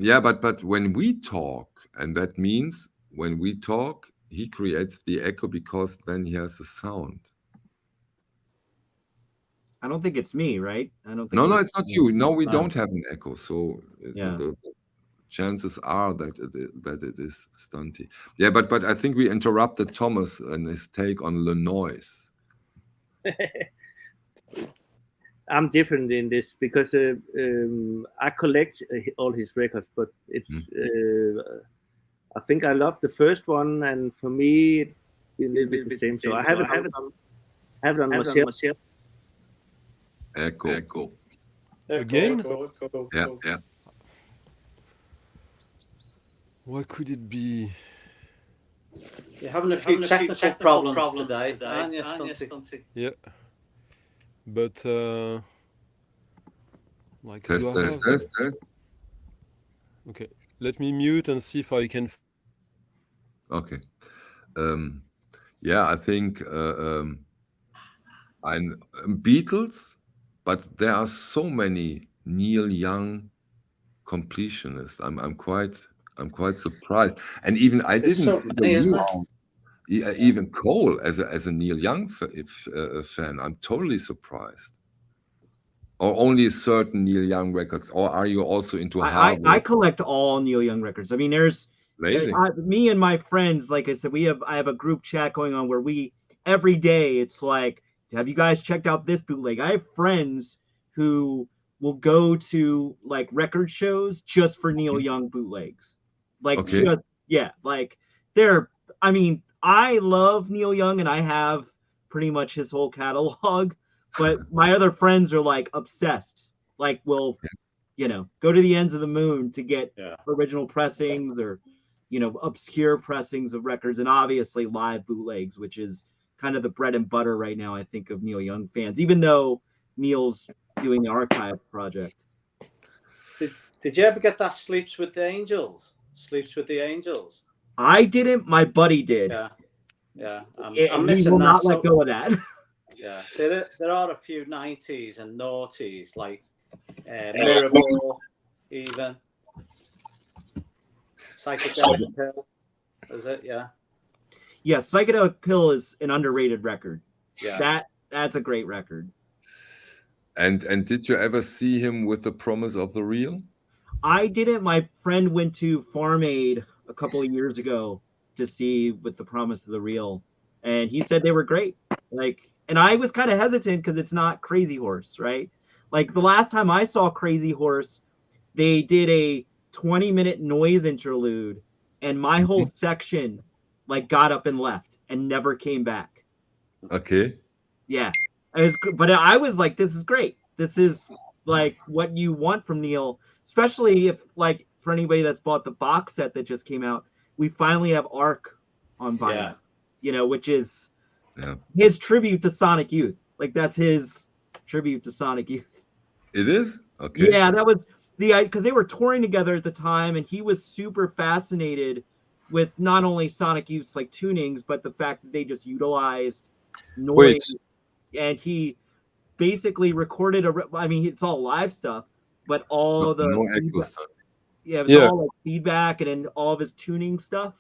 [SPEAKER 1] Yeah, but when we talk, and that means when we talk, he creates the echo because then he has a sound.
[SPEAKER 2] I don't think it's me, right? I don't think.
[SPEAKER 1] No, it's not you. No, we don't have an echo. So the chances are that it is Stunty. Yeah, but I think we interrupted Thomas and his take on Le Noise.
[SPEAKER 4] I'm different in this because I collect all his records, but it's. I think I love the first one, and for me, it's a little bit the same. So I have it on my shelf.
[SPEAKER 1] Echo.
[SPEAKER 5] Again?
[SPEAKER 3] Echo.
[SPEAKER 1] Yeah.
[SPEAKER 5] What could it be?
[SPEAKER 3] You're having a few technical problems today, aren't you, Stunty?
[SPEAKER 5] Yeah. But
[SPEAKER 1] Test.
[SPEAKER 5] Okay. Let me mute and see if I can.
[SPEAKER 1] Okay. Yeah, I think I'm Beatles, but there are so many Neil Young completionists. I'm quite surprised, and even I didn't even Cole as a Neil Young fan. I'm totally surprised. Or only certain Neil Young records, or are you also into hardware?
[SPEAKER 2] I collect all Neil Young records. I mean, there's me and my friends. Like I said, I have a group chat going on where every day it's like, have you guys checked out this bootleg? I have friends who will go to like record shows just for Neil Young bootlegs. Like, I mean, I love Neil Young and I have pretty much his whole catalog, but my other friends are like obsessed. Like, will go to the ends of the moon to get original pressings or, obscure pressings of records, and obviously live bootlegs, which is kind of the bread and butter right now, I think, of Neil Young fans, even though Neil's doing the archive project.
[SPEAKER 3] Did you ever get that Sleeps with the Angels?
[SPEAKER 2] I didn't. My buddy did.
[SPEAKER 3] Yeah.
[SPEAKER 2] I'm missing will not let go of that.
[SPEAKER 3] Yeah, there are a few 90s and noughties, like Mirrorball, even. Psychedelic Pill, is it? Yeah.
[SPEAKER 2] Yeah, Psychedelic Pill is an underrated record.
[SPEAKER 3] Yeah.
[SPEAKER 2] That's a great record.
[SPEAKER 1] And did you ever see him with The Promise of the Real?
[SPEAKER 2] I didn't. My friend went to Farm Aid a couple of years ago to see With the Promise of the Real, and he said they were great. Like, and I was kind of hesitant because it's not Crazy Horse, right? Like the last time I saw Crazy Horse, they did a 20-minute noise interlude, and my whole section like got up and left and never came back.
[SPEAKER 1] Okay.
[SPEAKER 2] Yeah, but I was like, this is great. This is like what you want from Neil, especially if, like, for anybody that's bought the box set that just came out, we finally have Arc on vinyl, which is his tribute to Sonic Youth. Like, that's his tribute to Sonic Youth.
[SPEAKER 1] It is? Okay.
[SPEAKER 2] Yeah, that was because they were touring together at the time, and he was super fascinated with not only Sonic Youth's like tunings, but the fact that they just utilized noise. And he basically recorded it's all live stuff, but all
[SPEAKER 1] no echo stuff.
[SPEAKER 2] Yeah, it was all like feedback and then all of his tuning stuff.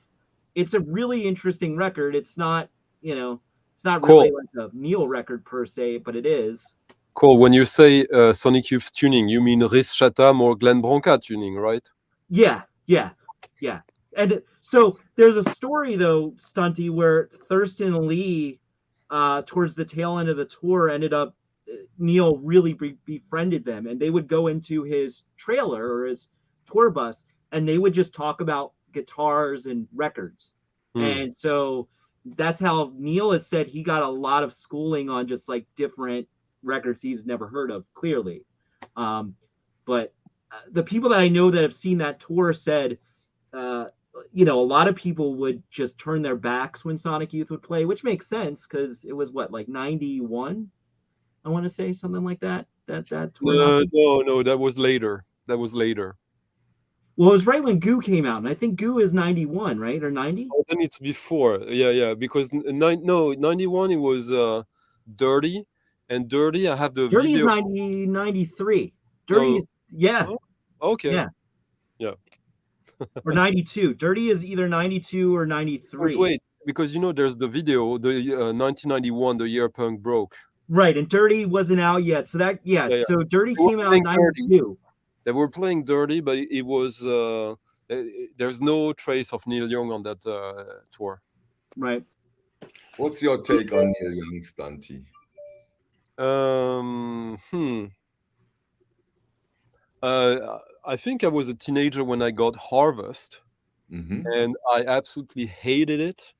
[SPEAKER 2] It's a really interesting record. It's not, it's not really like a Neil record per se, but it is.
[SPEAKER 5] Cool. When you say Sonic Youth tuning, you mean Rhys Chatham or Glenn Branca tuning, right?
[SPEAKER 2] Yeah. And so there's a story though, Stunty, where Thurston and Lee, towards the tail end of the tour, ended up Neil really befriended them, and they would go into his trailer or his tour bus, and they would just talk about guitars and records. And so that's how Neil has said he got a lot of schooling on just like different records he's never heard of, clearly. But the people that I know that have seen that tour said, a lot of people would just turn their backs when Sonic Youth would play, which makes sense because it was like 91, I want to say, something like that. That tour.
[SPEAKER 5] No, that was later.
[SPEAKER 2] Well, it was right when Goo came out, and I think Goo is 91, right, or 90?
[SPEAKER 5] Oh, then it's before. Yeah, because 91 it was Dirty, and Dirty I have the
[SPEAKER 2] Dirty
[SPEAKER 5] video.
[SPEAKER 2] is 93. Dirty is, yeah.
[SPEAKER 5] Oh, okay. Yeah.
[SPEAKER 2] Or 92. Dirty is either 92 or 93.
[SPEAKER 5] Wait, because there's the video, the 1991, the year punk broke.
[SPEAKER 2] Right, and Dirty wasn't out yet. So that, so Dirty came out in 92.
[SPEAKER 5] They were playing Dirty, but it was there's no trace of Neil Young on that tour.
[SPEAKER 2] Right.
[SPEAKER 1] What's your take on Neil Young, Stunty?
[SPEAKER 5] I think I was a teenager when I got Harvest, and I absolutely hated it.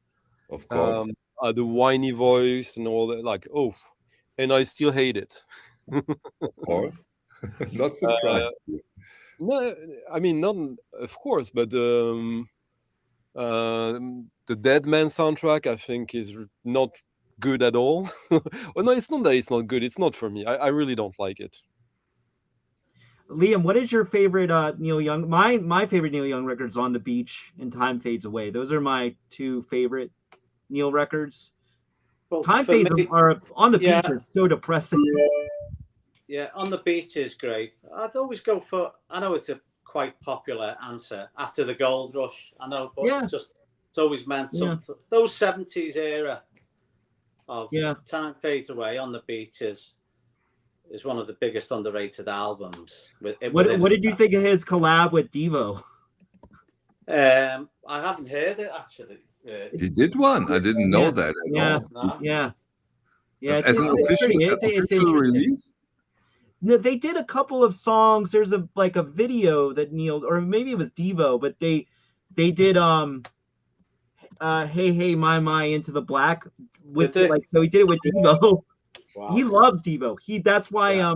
[SPEAKER 1] Of course.
[SPEAKER 5] The whiny voice and all that, and I still hate it.
[SPEAKER 1] Of course. Not surprised.
[SPEAKER 5] No, I mean, not of course, but the Dead Man soundtrack I think is not good at all. Well, no, it's not that it's not good. It's not for me. I really don't like it.
[SPEAKER 2] Liam, what is your favorite Neil Young? My favorite Neil Young records, On the Beach and Time Fades Away. Those are my two favorite Neil records. Well, Time Fades are On the Beach are so depressing.
[SPEAKER 3] Yeah, On the Beach is great. I'd always go for, I know it's a quite popular answer, After the Gold Rush. I know, but it's always meant something. Those 70s era of Time Fades Away, On the Beach is one of the biggest underrated albums.
[SPEAKER 2] What did you think of his collab with Devo?
[SPEAKER 3] I haven't heard it, actually.
[SPEAKER 1] He did one. I didn't know that at all.
[SPEAKER 2] Yeah.
[SPEAKER 1] As an official release?
[SPEAKER 2] No, they did a couple of songs. There's a video that Neil, or maybe it was Devo, but they did Hey Hey My Into the Black with so he did it with Devo. Wow. He loves Devo. That's why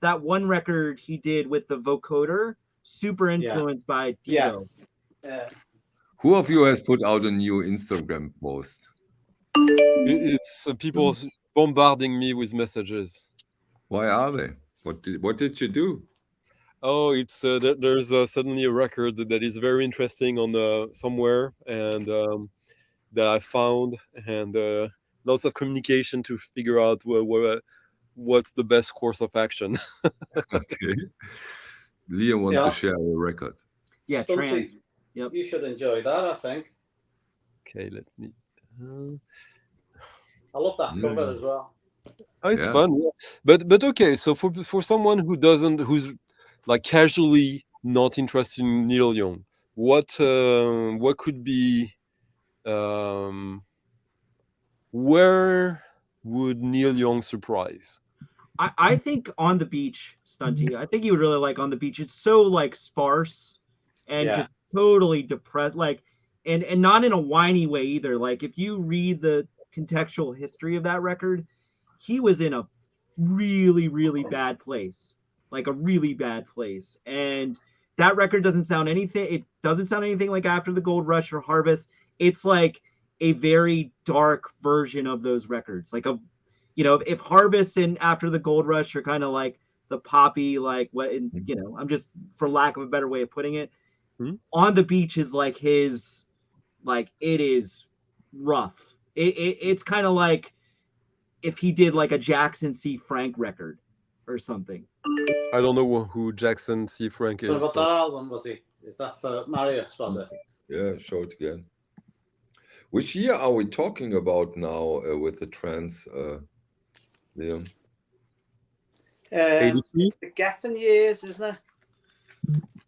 [SPEAKER 2] that one record he did with the vocoder, super influenced by Devo.
[SPEAKER 1] Who of you has put out a new Instagram post?
[SPEAKER 5] It's people bombarding me with messages.
[SPEAKER 1] Why are they? What did you do?
[SPEAKER 5] Oh, it's there's suddenly a record that is very interesting on somewhere, and that I found, and lots of communication to figure out what's the best course of action.
[SPEAKER 1] Okay. Liam wants to share a record.
[SPEAKER 2] Yeah, Trans.
[SPEAKER 3] Yep. You should enjoy that, I think.
[SPEAKER 5] Okay, let me.
[SPEAKER 3] I love that cover as well.
[SPEAKER 5] Oh, it's fun, yeah. But okay. So for someone who's like casually not interested in Neil Young, what could be, where would Neil Young surprise?
[SPEAKER 2] I think On the Beach, Stunty. I think you would really like On the Beach. It's so like sparse and just totally depressed, like, and not in a whiny way either. Like if you read the contextual history of that record, he was in a really, really bad place, like a really bad place. And that record doesn't sound anything. It doesn't sound anything like After the Gold Rush or Harvest. It's like a very dark version of those records, like a, you know, if Harvest and After the Gold Rush are kind of like the poppy, like what, you know, I'm just, for lack of a better way of putting it, On the Beach is like his, like, it is rough. It's kind of like if he did like a Jackson C. Frank record or something.
[SPEAKER 5] I don't know who Jackson C. Frank is.
[SPEAKER 3] What about that album, was he? Is that for Marius, was it?
[SPEAKER 1] Yeah, show it again. Which year are we talking about now with the trance, Liam?
[SPEAKER 5] 83?
[SPEAKER 3] The Geffen years, isn't it?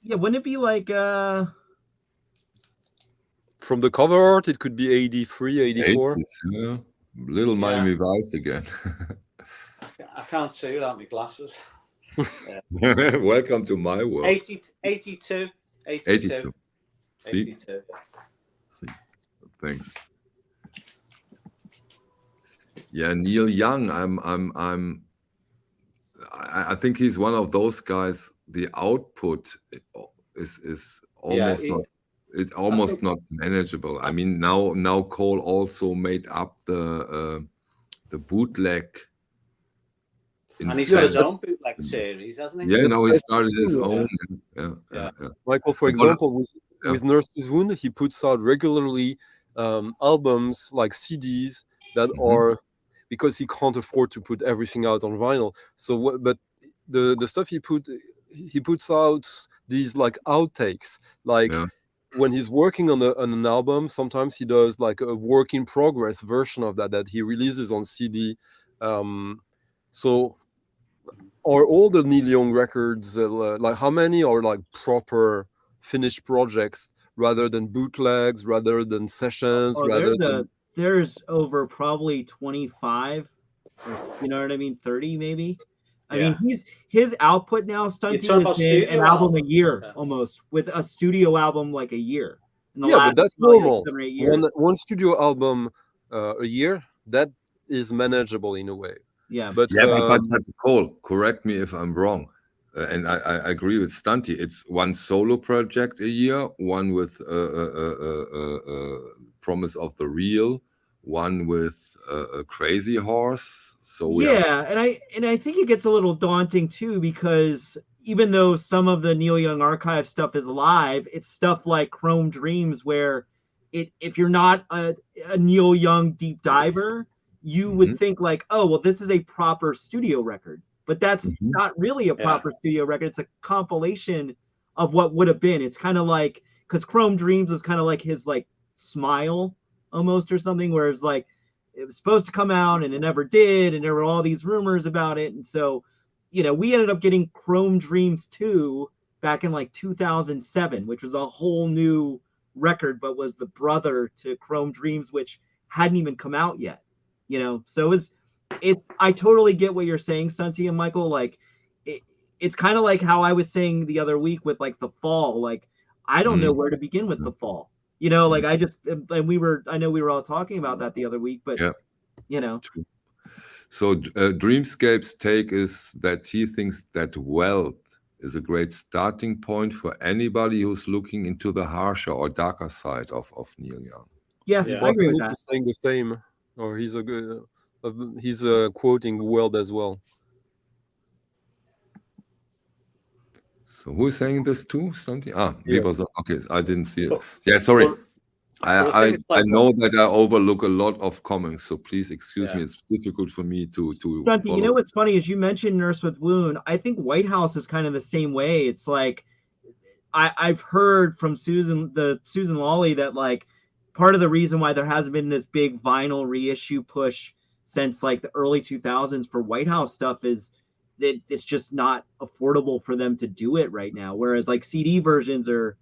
[SPEAKER 2] Yeah, wouldn't it be like
[SPEAKER 5] from the cover art, it could be 83, 84.
[SPEAKER 1] 80s, yeah. Little Miami Vice again.
[SPEAKER 3] I can't see without my glasses.
[SPEAKER 1] Welcome to my world.
[SPEAKER 3] 82.
[SPEAKER 1] See?
[SPEAKER 3] 82.
[SPEAKER 1] See. Thanks. Yeah, Neil Young. I think he's one of those guys. The output is almost not manageable. I mean, now Cole also made up the bootleg.
[SPEAKER 3] And he's got his own bootleg series, hasn't he?
[SPEAKER 1] Yeah, now he started his own. Yeah.
[SPEAKER 5] Michael, for example, with Nurse's Wound, he puts out regularly albums like CDs that are, because he can't afford to put everything out on vinyl. So, but the stuff he puts out these like outtakes, like when he's working on an album, sometimes he does like a work in progress version of that he releases on CD. So are all the Neil Young records like, how many are like proper finished projects rather than bootlegs, rather than sessions,
[SPEAKER 2] there's over probably 25, you know what I mean, 30 maybe. I mean, his output now, Stunty, has been an album a year almost, with a studio album like a year.
[SPEAKER 5] But that's normal. 7 or 8 years. One studio album a year, that is manageable in a way.
[SPEAKER 1] But Cole, correct me if I'm wrong, and I agree with Stunty. It's one solo project a year, one with Promise of the Real, one with a Crazy Horse. So
[SPEAKER 2] and I think it gets a little daunting too, because even though some of the Neil Young archive stuff is live, it's stuff like Chrome Dreams, where if you're not a Neil Young deep diver, you would think like, oh, well, this is a proper studio record. But that's not really a proper studio record. It's a compilation of what would have been. It's kind of like, because Chrome Dreams was kind of like his like Smile almost, or something, where it's like it was supposed to come out and it never did, and there were all these rumors about it. And so, you know, we ended up getting Chrome Dreams 2 back in like 2007, which was a whole new record, but was the brother to Chrome Dreams, which hadn't even come out yet. You know, so I totally get what you're saying, Stunty and Michael. Like, it's kind of like how I was saying the other week with like The Fall. Like, I don't know where to begin with The Fall. You know, like I know we were all talking about that the other week, but you know.
[SPEAKER 1] So Dreamscape's take is that he thinks that Wealth is a great starting point for anybody who's looking into the harsher or darker side of Neil Young.
[SPEAKER 2] Yeah, I agree with that.
[SPEAKER 5] He's saying the same, or he's quoting Weld as well.
[SPEAKER 1] So who is saying this too? Something? Okay, I didn't see it. Yeah, sorry. I know that I overlook a lot of comments, so please excuse me. It's difficult for me to
[SPEAKER 2] Stunty, you know what's funny is you mentioned Nurse with Wound. I think White House is kind of the same way. It's like I've heard from Susan Lawley that like part of the reason why there hasn't been this big vinyl reissue push since like the early 2000s for White House stuff is that it's just not affordable for them to do it right now. Whereas like CD versions are,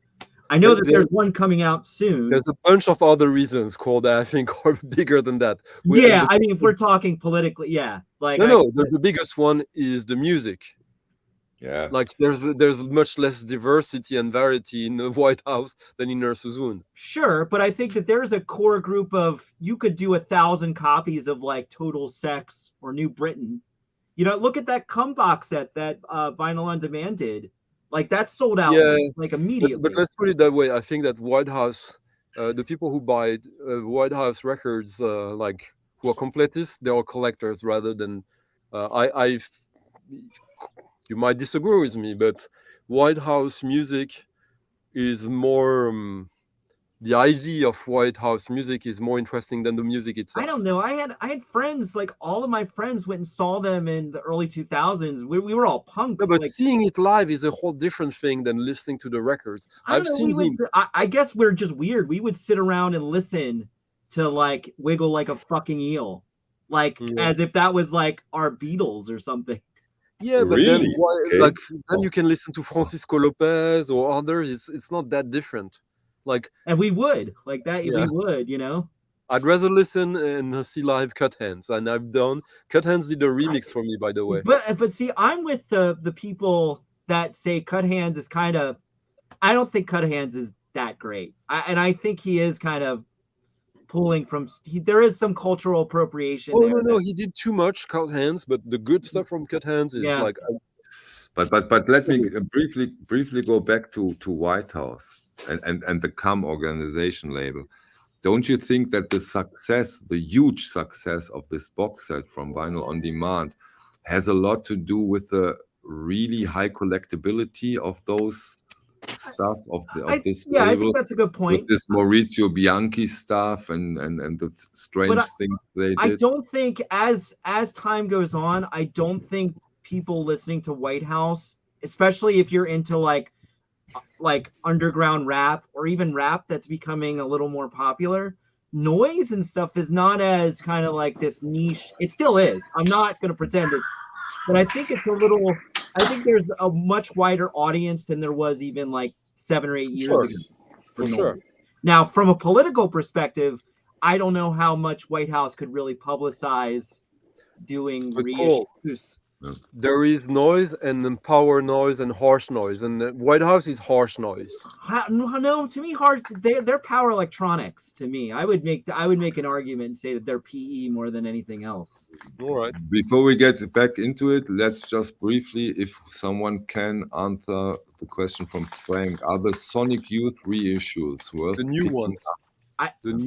[SPEAKER 2] I know that there's one coming out soon.
[SPEAKER 5] There's a bunch of other reasons called that I think are bigger than that.
[SPEAKER 2] Yeah, I mean, if we're talking politically, yeah. Like
[SPEAKER 5] the biggest one is the music.
[SPEAKER 1] Yeah.
[SPEAKER 5] Like there's much less diversity and variety in the White House than in Nurse's Wound.
[SPEAKER 2] Sure, but I think that there's a core group of, you could do 1,000 copies of like Total Sex or New Britain. You know, look at that Come box set that Vinyl on Demand did. Like that sold out like immediately.
[SPEAKER 5] But let's put it that way. I think that White House, the people who buy White House records, like who are completists, they are collectors rather than. You might disagree with me, but White House music is more. The idea of White House music is more interesting than the music itself.
[SPEAKER 2] I don't know. I had friends, like all of my friends went and saw them in the early 2000s. We were all punks.
[SPEAKER 5] No, but
[SPEAKER 2] like,
[SPEAKER 5] seeing it live is a whole different thing than listening to the records. I've seen him.
[SPEAKER 2] I guess we're just weird. We would sit around and listen to like Wiggle Like a Fucking Eel, like as if that was like our Beatles or something.
[SPEAKER 5] Yeah, but
[SPEAKER 1] really?
[SPEAKER 5] then you can listen to Francisco Lopez or others. It's not that different. Like,
[SPEAKER 2] and we would like that. We would, you know.
[SPEAKER 5] I'd rather listen and see live Cut Hands, and I've done. Cut Hands did a remix for me, by the way.
[SPEAKER 2] But see, I'm with the people that say Cut Hands is kind of. I don't think Cut Hands is that great, and I think he is kind of pulling from. There is some cultural appropriation.
[SPEAKER 5] Oh no, he did too much Cut Hands, but the good stuff from Cut Hands is like.
[SPEAKER 1] But let me briefly go back to White House. And the CAM organization label. Don't you think that the huge success of this box set from Vinyl on Demand has a lot to do with the really high collectability of those stuff of this label?
[SPEAKER 2] I think that's a good point.
[SPEAKER 1] With this Maurizio Bianchi stuff and the strange things they did.
[SPEAKER 2] I don't think as time goes on, I don't think people listening to White House, especially if you're into like underground rap or even rap that's becoming a little more popular, noise and stuff is not as kind of like this niche. It still is. I'm not going to pretend it's, but I think there's a much wider audience than there was even like 7 or 8 years ago.
[SPEAKER 5] For sure.
[SPEAKER 2] Now, from a political perspective, I don't know how much White House could really publicize doing reissues.
[SPEAKER 5] There is noise and then power noise and harsh noise, and the White House is harsh noise.
[SPEAKER 2] No, to me, they're power electronics. To me, I would make an argument and say that they're PE more than anything else.
[SPEAKER 5] All right.
[SPEAKER 1] Before we get back into it, let's just briefly, if someone can answer the question from Frank, are the Sonic Youth reissues worth
[SPEAKER 5] the new ones?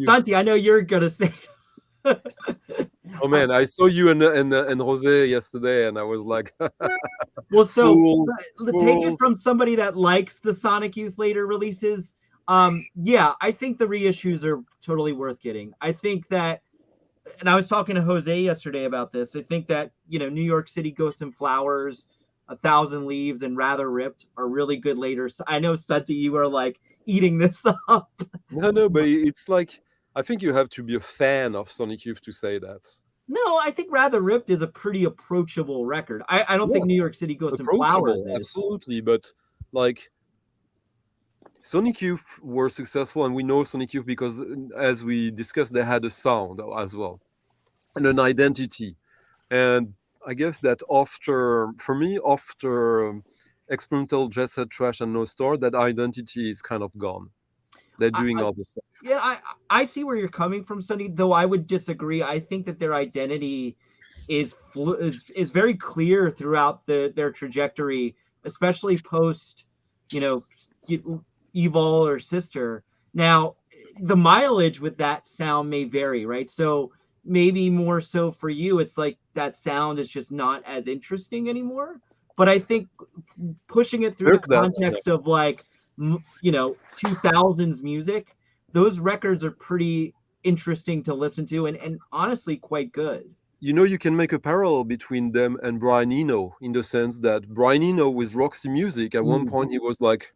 [SPEAKER 2] Santi, I know you're gonna say.
[SPEAKER 5] Oh man, I saw you and Jose yesterday, and I was like,
[SPEAKER 2] well, so
[SPEAKER 5] fools.
[SPEAKER 2] Take it from somebody that likes the Sonic Youth later releases. Yeah, I think the reissues are totally worth getting. I think that, and I was talking to Jose yesterday about this. I think that, you know, New York City Ghosts and Flowers, 1,000 Leaves, and Rather Ripped are really good later. So I know, Stunty, you are like eating this up.
[SPEAKER 5] No, but it's like, I think you have to be a fan of Sonic Youth to say that.
[SPEAKER 2] No, I think Rather Ripped is a pretty approachable record. I don't think New York City Ghosts and Flowers is.
[SPEAKER 5] Absolutely, but like Sonic Youth were successful, and we know Sonic Youth because, as we discussed, they had a sound as well and an identity. And I guess that after Experimental Jet Set Trash and No Store, that identity is kind of gone. They're doing all this stuff.
[SPEAKER 2] Yeah, I see where you're coming from, Sonny, though I would disagree. I think that their identity is very clear throughout their trajectory, especially post, you know, Evil or Sister. Now, the mileage with that sound may vary, right? So maybe more so for you, it's like that sound is just not as interesting anymore. But I think pushing it through the context of like, you know, 2000s music, those records are pretty interesting to listen to and honestly quite good.
[SPEAKER 5] You know, you can make a parallel between them and Brian Eno in the sense that Brian Eno with Roxy Music, at one point he was like,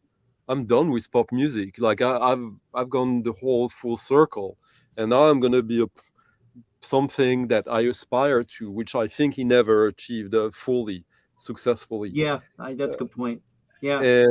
[SPEAKER 5] I'm done with pop music. Like I've gone the whole full circle, and now I'm gonna be something that I aspire to, which I think he never achieved fully successfully.
[SPEAKER 2] Yeah, that's a good point. Yeah,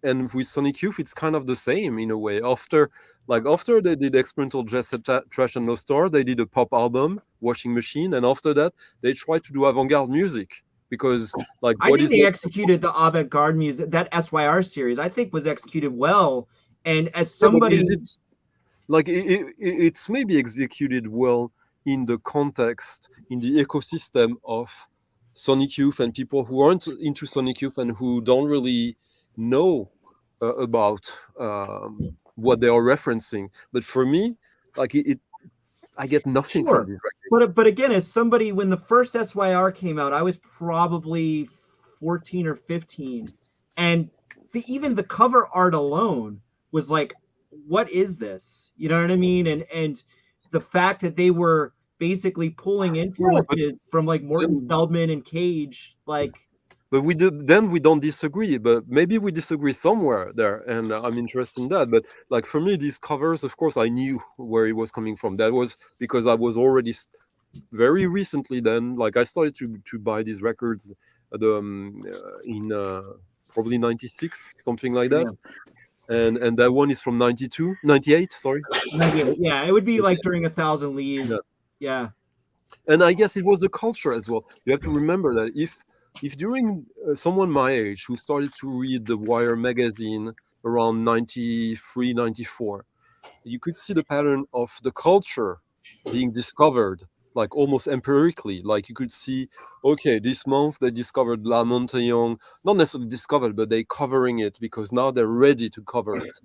[SPEAKER 5] and with Sonic Youth, it's kind of the same in a way. After they did experimental jazz, trash and no star, they did a pop album, Washing Machine, and after that they tried to do avant-garde music because like
[SPEAKER 2] I think they executed the avant-garde music. That SYR series, I think, was executed well. And as somebody,
[SPEAKER 5] it's maybe executed well in the context, in the ecosystem of Sonic Youth and people who aren't into Sonic Youth and who don't really know about what they are referencing. But for me, like I get nothing from these records.
[SPEAKER 2] But again, as somebody, when the first SYR came out, I was probably 14 or 15, and even the cover art alone was like, what is this? You know what I mean? And the fact that they were basically pulling influences from like Morton Feldman and Cage, like.
[SPEAKER 5] But we don't disagree, but maybe we disagree somewhere there, and I'm interested in that. But like for me, these covers, of course, I knew where it was coming from. That was because I was already very recently then, like I started to buy these records in probably 96, something like that. Yeah. And that one is from 98, sorry.
[SPEAKER 2] 98, yeah, it would be like during 1,000 Leaves. Yeah.
[SPEAKER 5] And I guess it was the culture as well. You have to remember that if during someone my age who started to read the Wire magazine around 93, 94, you could see the pattern of the culture being discovered, like almost empirically. Like you could see, okay, this month they discovered La Montaigne, not necessarily discovered, but they covering it because now they're ready to cover it.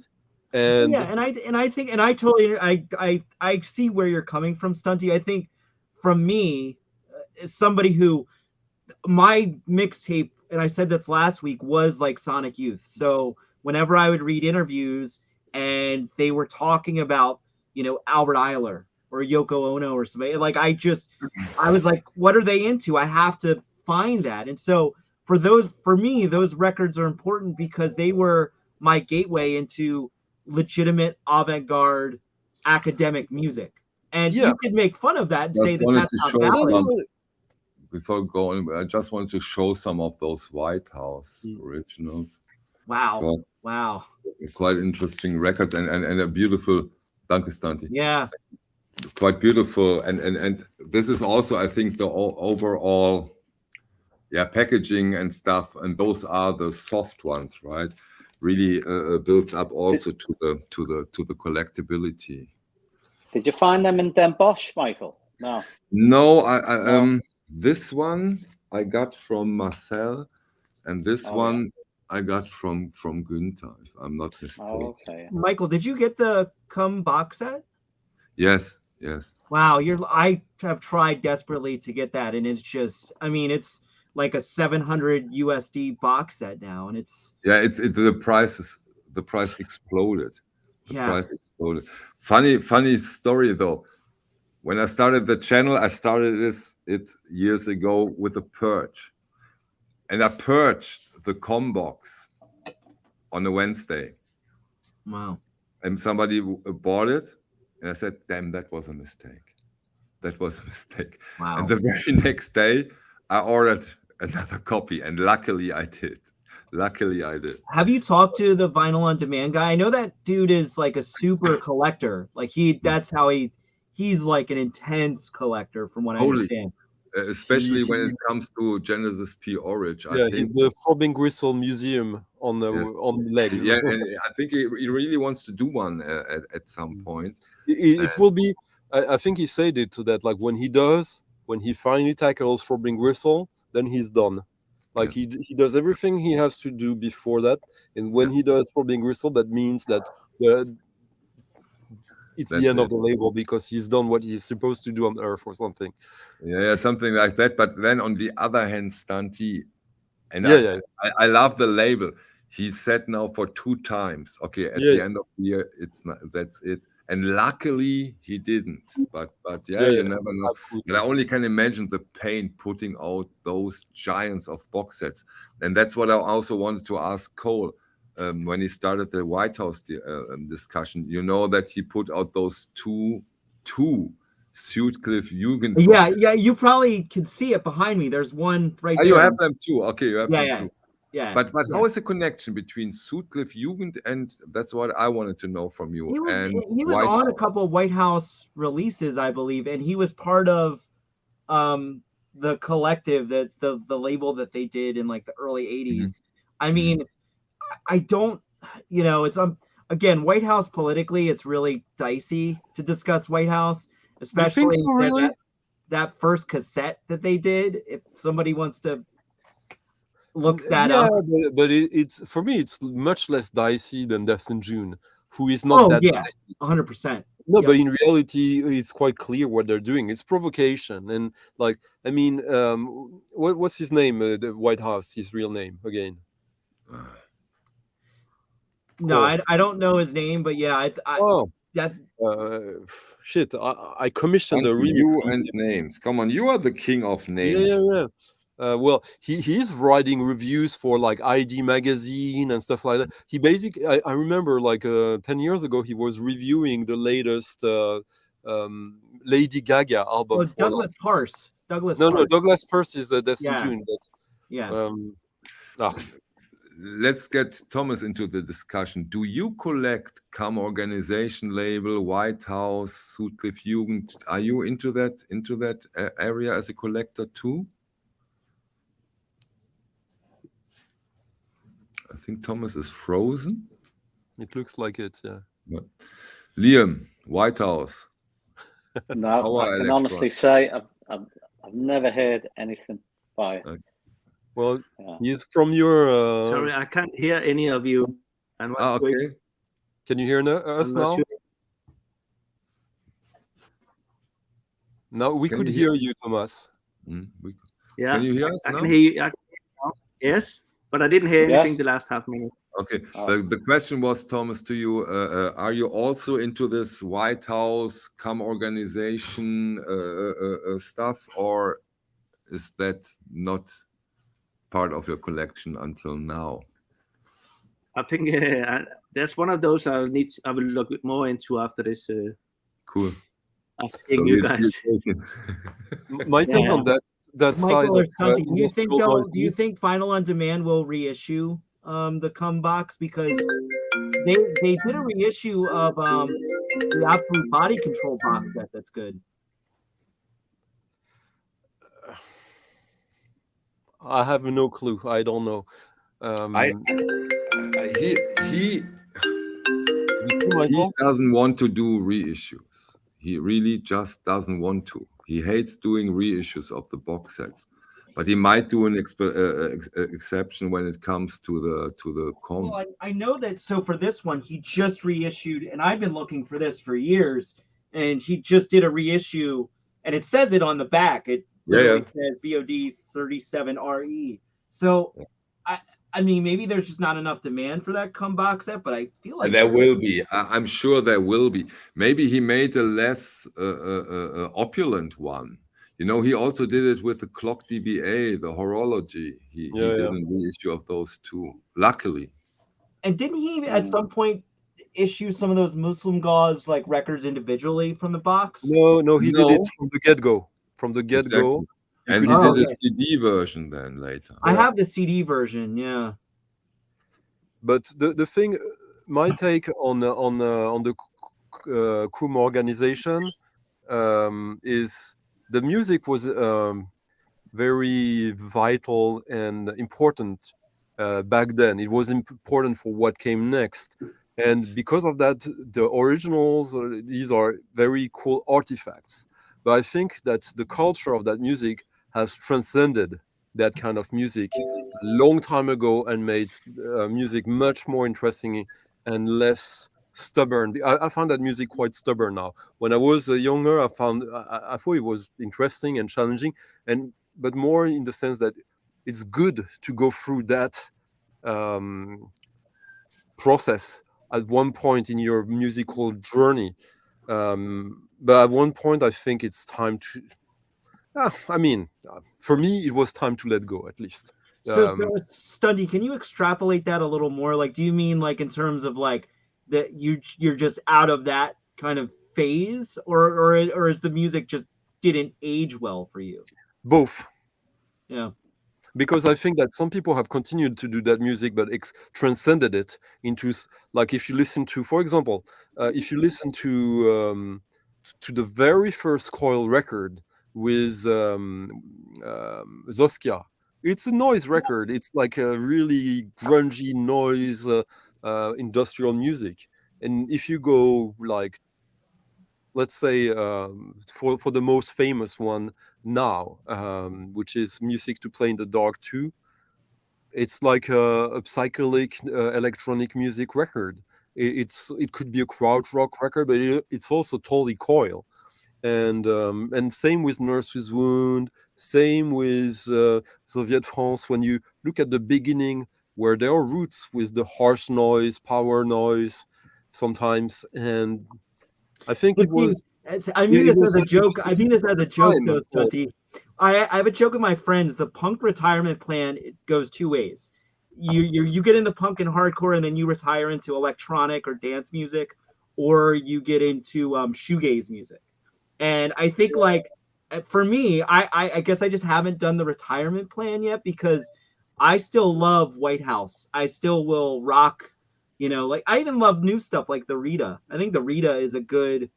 [SPEAKER 5] And
[SPEAKER 2] yeah, and I think I totally I see where you're coming from, Stunty. I think from me, as somebody who, my mixtape, and I said this last week, was like Sonic Youth. So whenever I would read interviews and they were talking about, you know, Albert Ayler or Yoko Ono or somebody, like I was like, what are they into? I have to find that. And so for me, those records are important because they were my gateway into legitimate avant-garde academic music. And you could make fun of that and say that's not valid.
[SPEAKER 1] Before going, I just wanted to show some of those White House originals.
[SPEAKER 2] Wow. Wow.
[SPEAKER 1] Quite interesting records and a beautiful, danke Stanti.
[SPEAKER 2] Yeah.
[SPEAKER 1] Quite beautiful. And this is also, I think, the overall packaging and stuff, and those are the soft ones, right? Really builds up also to the collectability.
[SPEAKER 6] Did you find them in Den Bosch, Michael? No.
[SPEAKER 1] No, I this one I got from Marcel, and this one I got from Günther, if I'm not mistaken.
[SPEAKER 6] Oh, okay.
[SPEAKER 2] Michael, did you get the Come box set?
[SPEAKER 1] Yes.
[SPEAKER 2] Wow, I have tried desperately to get that, and it's just, I mean, it's like a 700 USD box set now, and it's the price exploded. The price exploded. Funny story though. When I started the channel, I started it years ago with a purge. And I purged the ComBox on a Wednesday. Wow.
[SPEAKER 1] And somebody bought it. And I said, damn, that was a mistake.
[SPEAKER 2] Wow.
[SPEAKER 1] And the very next day, I ordered another copy. And luckily I did. Have
[SPEAKER 2] you talked to the vinyl on demand guy? I know that dude is like a super collector. Like that's how he's like an intense collector, from what I understand.
[SPEAKER 1] Especially when it comes to Genesis P. Orridge.
[SPEAKER 5] I think he's the Throbbing Gristle Museum on the legs.
[SPEAKER 1] Yeah, and I think he really wants to do one at some point.
[SPEAKER 5] It will be. I think he said it to that. Like when he finally tackles Throbbing Gristle, then he's done. Like he does everything he has to do before that, and when he does Throbbing Gristle, that means that it's the end of the label because he's done what he's supposed to do on Earth or something.
[SPEAKER 1] Yeah, something like that. But then on the other hand, Stanti, and I love the label. He said now for 2 times. Okay, at the end of the year, that's it. And luckily he didn't. But you never know. And I only can imagine the pain putting out those giants of box sets. And that's what I also wanted to ask Cole. when he started the White House discussion, you know that he put out those two Sutcliffe Jugend.
[SPEAKER 2] Yeah. You probably can see it behind me. There's one right there.
[SPEAKER 1] You have them too. Okay, you have them too.
[SPEAKER 2] Yeah.
[SPEAKER 1] But how is the connection between Sutcliffe Jugend and that's what I wanted to know from you?
[SPEAKER 2] He was
[SPEAKER 1] White
[SPEAKER 2] on
[SPEAKER 1] House.
[SPEAKER 2] a couple of White House releases, I believe, and he was part of the collective, that the label that they did in like the early 80s. I mean, I don't, it's again, White House politically, it's really dicey to discuss White House, especially
[SPEAKER 5] You think so, really?
[SPEAKER 2] that first cassette that they did. If somebody wants to look that up.
[SPEAKER 5] But it's for me, it's much less dicey than Destin June, who is not that dicey.
[SPEAKER 2] 100%.
[SPEAKER 5] No, but in reality, it's quite clear what they're doing. It's provocation, and what's his name? The White House, his real name again?
[SPEAKER 2] No, I don't know his name, but yeah,
[SPEAKER 5] shit! I commissioned a remix.
[SPEAKER 1] You and names. Come on, you are the king of names.
[SPEAKER 5] Yeah. Well, he's writing reviews for like ID magazine and stuff like that. He basically, I remember like 10 years ago, he was reviewing the latest Lady Gaga album.
[SPEAKER 2] Douglas Parse.
[SPEAKER 5] Douglas Parse is Destin June.
[SPEAKER 1] Let's get Thomas into the discussion. Do you collect organization label, White House, Sutcliffe Jugend? Are you into that area as a collector too? I think Thomas is frozen.
[SPEAKER 5] It looks like it, yeah.
[SPEAKER 1] Liam, White House.
[SPEAKER 6] No, I can honestly say I've never heard anything by it.
[SPEAKER 1] Okay.
[SPEAKER 5] Well, he's from your.
[SPEAKER 4] Sorry, I can't hear any of you.
[SPEAKER 1] Okay.
[SPEAKER 5] Can you hear us now? Sure. No, we could hear you, Thomas.
[SPEAKER 4] Yeah.
[SPEAKER 1] Can you hear us
[SPEAKER 4] now?
[SPEAKER 1] I
[SPEAKER 4] can hear you. Yes, but I didn't hear anything the last half minute.
[SPEAKER 1] Okay. The question was, Thomas, to you, are you also into this White House organization stuff, or is that not part of your collection until now?
[SPEAKER 4] I think that's one of those I will look more into after this.
[SPEAKER 1] Cool.
[SPEAKER 4] After you guys.
[SPEAKER 5] My take on that
[SPEAKER 2] Michael,
[SPEAKER 5] side.
[SPEAKER 2] or something. Do you think Final on Demand will reissue the Come box, because they did a reissue of the Absolute Body Control box set that's good.
[SPEAKER 5] I have no clue. I don't know.
[SPEAKER 1] He doesn't want to do reissues. He really just doesn't want to. He hates doing reissues of the box sets, but he might do an exception when it comes to the com.
[SPEAKER 2] Well, I know that. So for this one, he just reissued, and I've been looking for this for years, and he just did a reissue, and it says it on the back. It says VOD 37RE. So I mean, maybe there's just not enough demand for that Come box set, but I feel like
[SPEAKER 1] there will be. I'm sure there will be. Maybe he made a less opulent one. You know, he also did it with the Clock DBA, the Horology. He did a reissue of those two, luckily.
[SPEAKER 2] And didn't he at some point issue some of those Muslim Gauze like records individually from the box?
[SPEAKER 5] No, he did it from the get-go. From the get-go.
[SPEAKER 1] Exactly. And he did a CD version then later.
[SPEAKER 2] I have the CD version, yeah.
[SPEAKER 5] But the thing, my take on the Kum organization is the music was very vital and important back then. It was important for what came next. And because of that, the originals, these are very cool artifacts. But I think that the culture of that music has transcended that kind of music a long time ago and made music much more interesting and less stubborn. I found that music quite stubborn now. When I was younger, I thought it was interesting and challenging, but more in the sense that it's good to go through that process at one point in your musical journey. But at one point, I think it's time to. For me, it was time to let go, at least.
[SPEAKER 2] So Stundy, can you extrapolate that a little more? Like, do you mean like in terms of like that you're just out of that kind of phase, or is the music just didn't age well for you?
[SPEAKER 5] Both.
[SPEAKER 2] Yeah.
[SPEAKER 5] Because I think that some people have continued to do that music, but transcended it into, like, if you listen to, for example, if you listen to the very first Coil record with Zoskia, it's a noise record. It's like a really grungy noise, industrial music. And if you go, like, let's say for the most famous one now, which is Music to Play in the Dark 2, it's like a psychedelic electronic music record. It could be a krautrock record, but it's also totally Coil. And same with Nurse with Wound, same with Soviet France. When you look at the beginning, where there are roots with the harsh noise, power noise sometimes, and I think it was.
[SPEAKER 2] I mean this as a joke. I mean this as a joke, though, Stunty. I have a joke with my friends. The punk retirement plan, it goes two ways. You get into punk and hardcore, and then you retire into electronic or dance music, or you get into shoegaze music. And I think, like, for me, I guess I just haven't done the retirement plan yet, because I still love White House. I still will rock, like, I even love new stuff like the Rita. I think the Rita is a good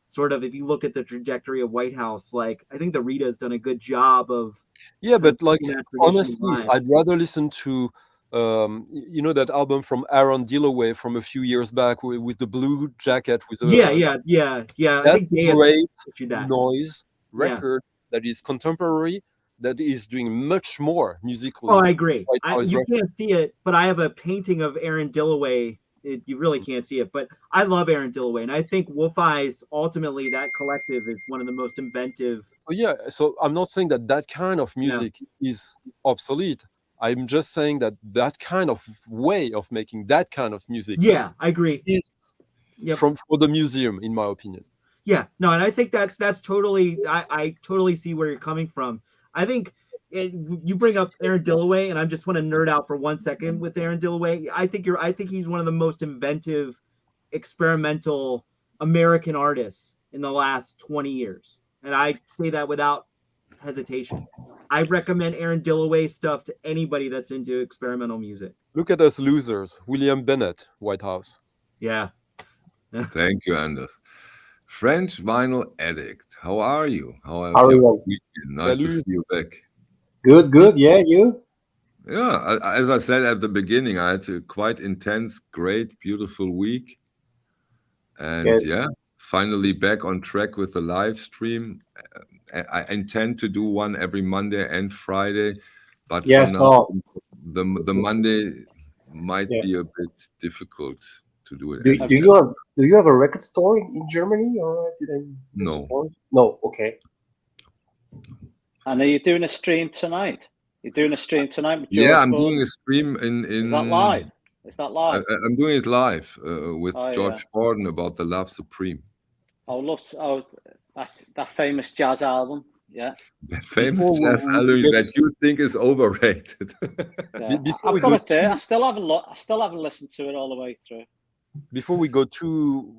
[SPEAKER 2] sort of, if you look at the trajectory of White House, like, I think the Rita has done a good job of.
[SPEAKER 5] Yeah, but like, honestly, I'd rather listen to that album from Aaron Dillaway from a few years back with the blue jacket with a
[SPEAKER 2] yeah. I think
[SPEAKER 5] great noise record that is contemporary, that is doing much more musically.
[SPEAKER 2] Oh, I agree. You can't see it, but I have a painting of Aaron Dillaway. You really can't see it, but I love Aaron Dillaway, and I think Wolf Eyes, ultimately, that collective is one of the most inventive.
[SPEAKER 5] So I'm not saying that kind of music is obsolete. I'm just saying that kind of way of making that kind of music.
[SPEAKER 2] Yeah, I agree.
[SPEAKER 5] Is for the museum, in my opinion.
[SPEAKER 2] Yeah, no, and I think that's totally. I totally see where you're coming from. I think you bring up Aaron Dillaway, and I just want to nerd out for 1 second with Aaron Dillaway. I think he's one of the most inventive, experimental American artists in the last 20 years, and I say that without hesitation. I recommend Aaron Dillaway stuff to anybody that's into experimental music.
[SPEAKER 5] Look at us losers. William Bennett, White House.
[SPEAKER 2] Yeah.
[SPEAKER 1] Thank you, Anders. French Vinyl Addict, how are you?
[SPEAKER 7] How are you?
[SPEAKER 1] Nice to see you back.
[SPEAKER 7] Good. Yeah, you?
[SPEAKER 1] Yeah, as I said at the beginning, I had a quite intense, great, beautiful week. And finally back on track with the live stream. I intend to do one every Monday and Friday, but for now, the Monday might be a bit difficult to do it.
[SPEAKER 7] Do you have a record store in Germany, or
[SPEAKER 1] no?
[SPEAKER 7] No, okay.
[SPEAKER 6] And are you doing a stream tonight? You're doing a stream tonight with George
[SPEAKER 1] I'm
[SPEAKER 6] Gordon?
[SPEAKER 1] doing a stream in.
[SPEAKER 6] Is that live? Is that live?
[SPEAKER 1] I'm doing it live with George Gordon about the Love Supreme.
[SPEAKER 6] Oh, look! That famous jazz album. Yeah.
[SPEAKER 1] That famous jazz album that you think is overrated.
[SPEAKER 6] I've got it there. I still haven't listened to it all the way through.
[SPEAKER 5] Before we go too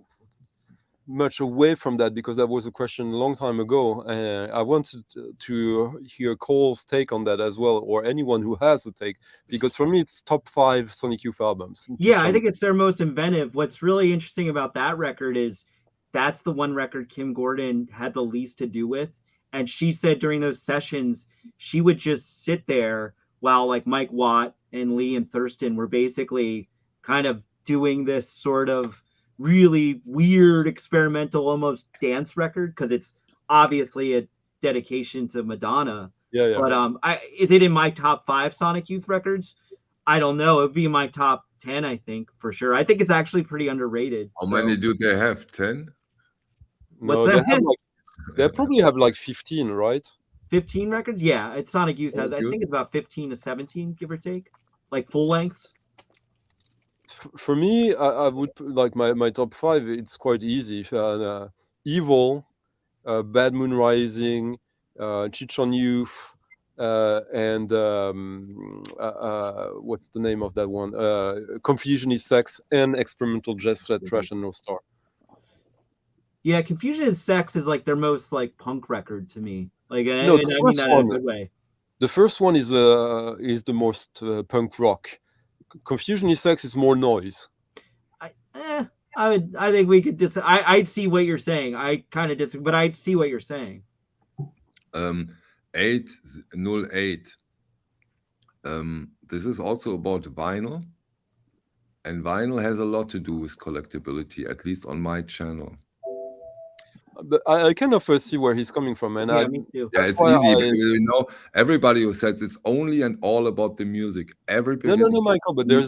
[SPEAKER 5] much away from that, because that was a question a long time ago, I wanted to hear Cole's take on that as well, or anyone who has a take, because for me it's top 5 Sonic Youth albums.
[SPEAKER 2] Yeah, I think it's their most inventive. What's really interesting about that record is that's the one record Kim Gordon had the least to do with, and she said during those sessions she would just sit there while like Mike Watt and Lee and Thurston were basically kind of doing this sort of really weird experimental almost dance record, because it's obviously a dedication to Madonna. But is it in my top 5 Sonic Youth records? I don't know. It would be in my top 10, I think, for sure. I think it's actually pretty underrated.
[SPEAKER 1] How many do they have? 10?
[SPEAKER 5] No, they probably have like 15, right?
[SPEAKER 2] 15 records? Yeah, Sonic Youth has. I think it's about 15 to 17, give or take, like full lengths.
[SPEAKER 5] For me, I would like my top 5. It's quite easy. Evil, Bad Moon Rising, Chichon Youth, and what's the name of that one? Confusion is Sex and Experimental Jazz at Trash and No Star.
[SPEAKER 2] Yeah, Confusion is Sex is like their most like punk record to me. Like,
[SPEAKER 5] No,
[SPEAKER 2] I mean that in a good way.
[SPEAKER 5] The first one is the most punk rock. Confusion is Sex is more noise.
[SPEAKER 2] I think we could I'd see what you're saying. I kind of disagree, but I'd see what you're saying.
[SPEAKER 1] 808. This is also about vinyl, and vinyl has a lot to do with collectability, at least on my channel.
[SPEAKER 5] But I kind of see where he's coming from, and
[SPEAKER 2] yeah, me too.
[SPEAKER 1] Yeah, it's easy. You know, everybody who says it's only and all about the music.
[SPEAKER 5] No, Michael. But there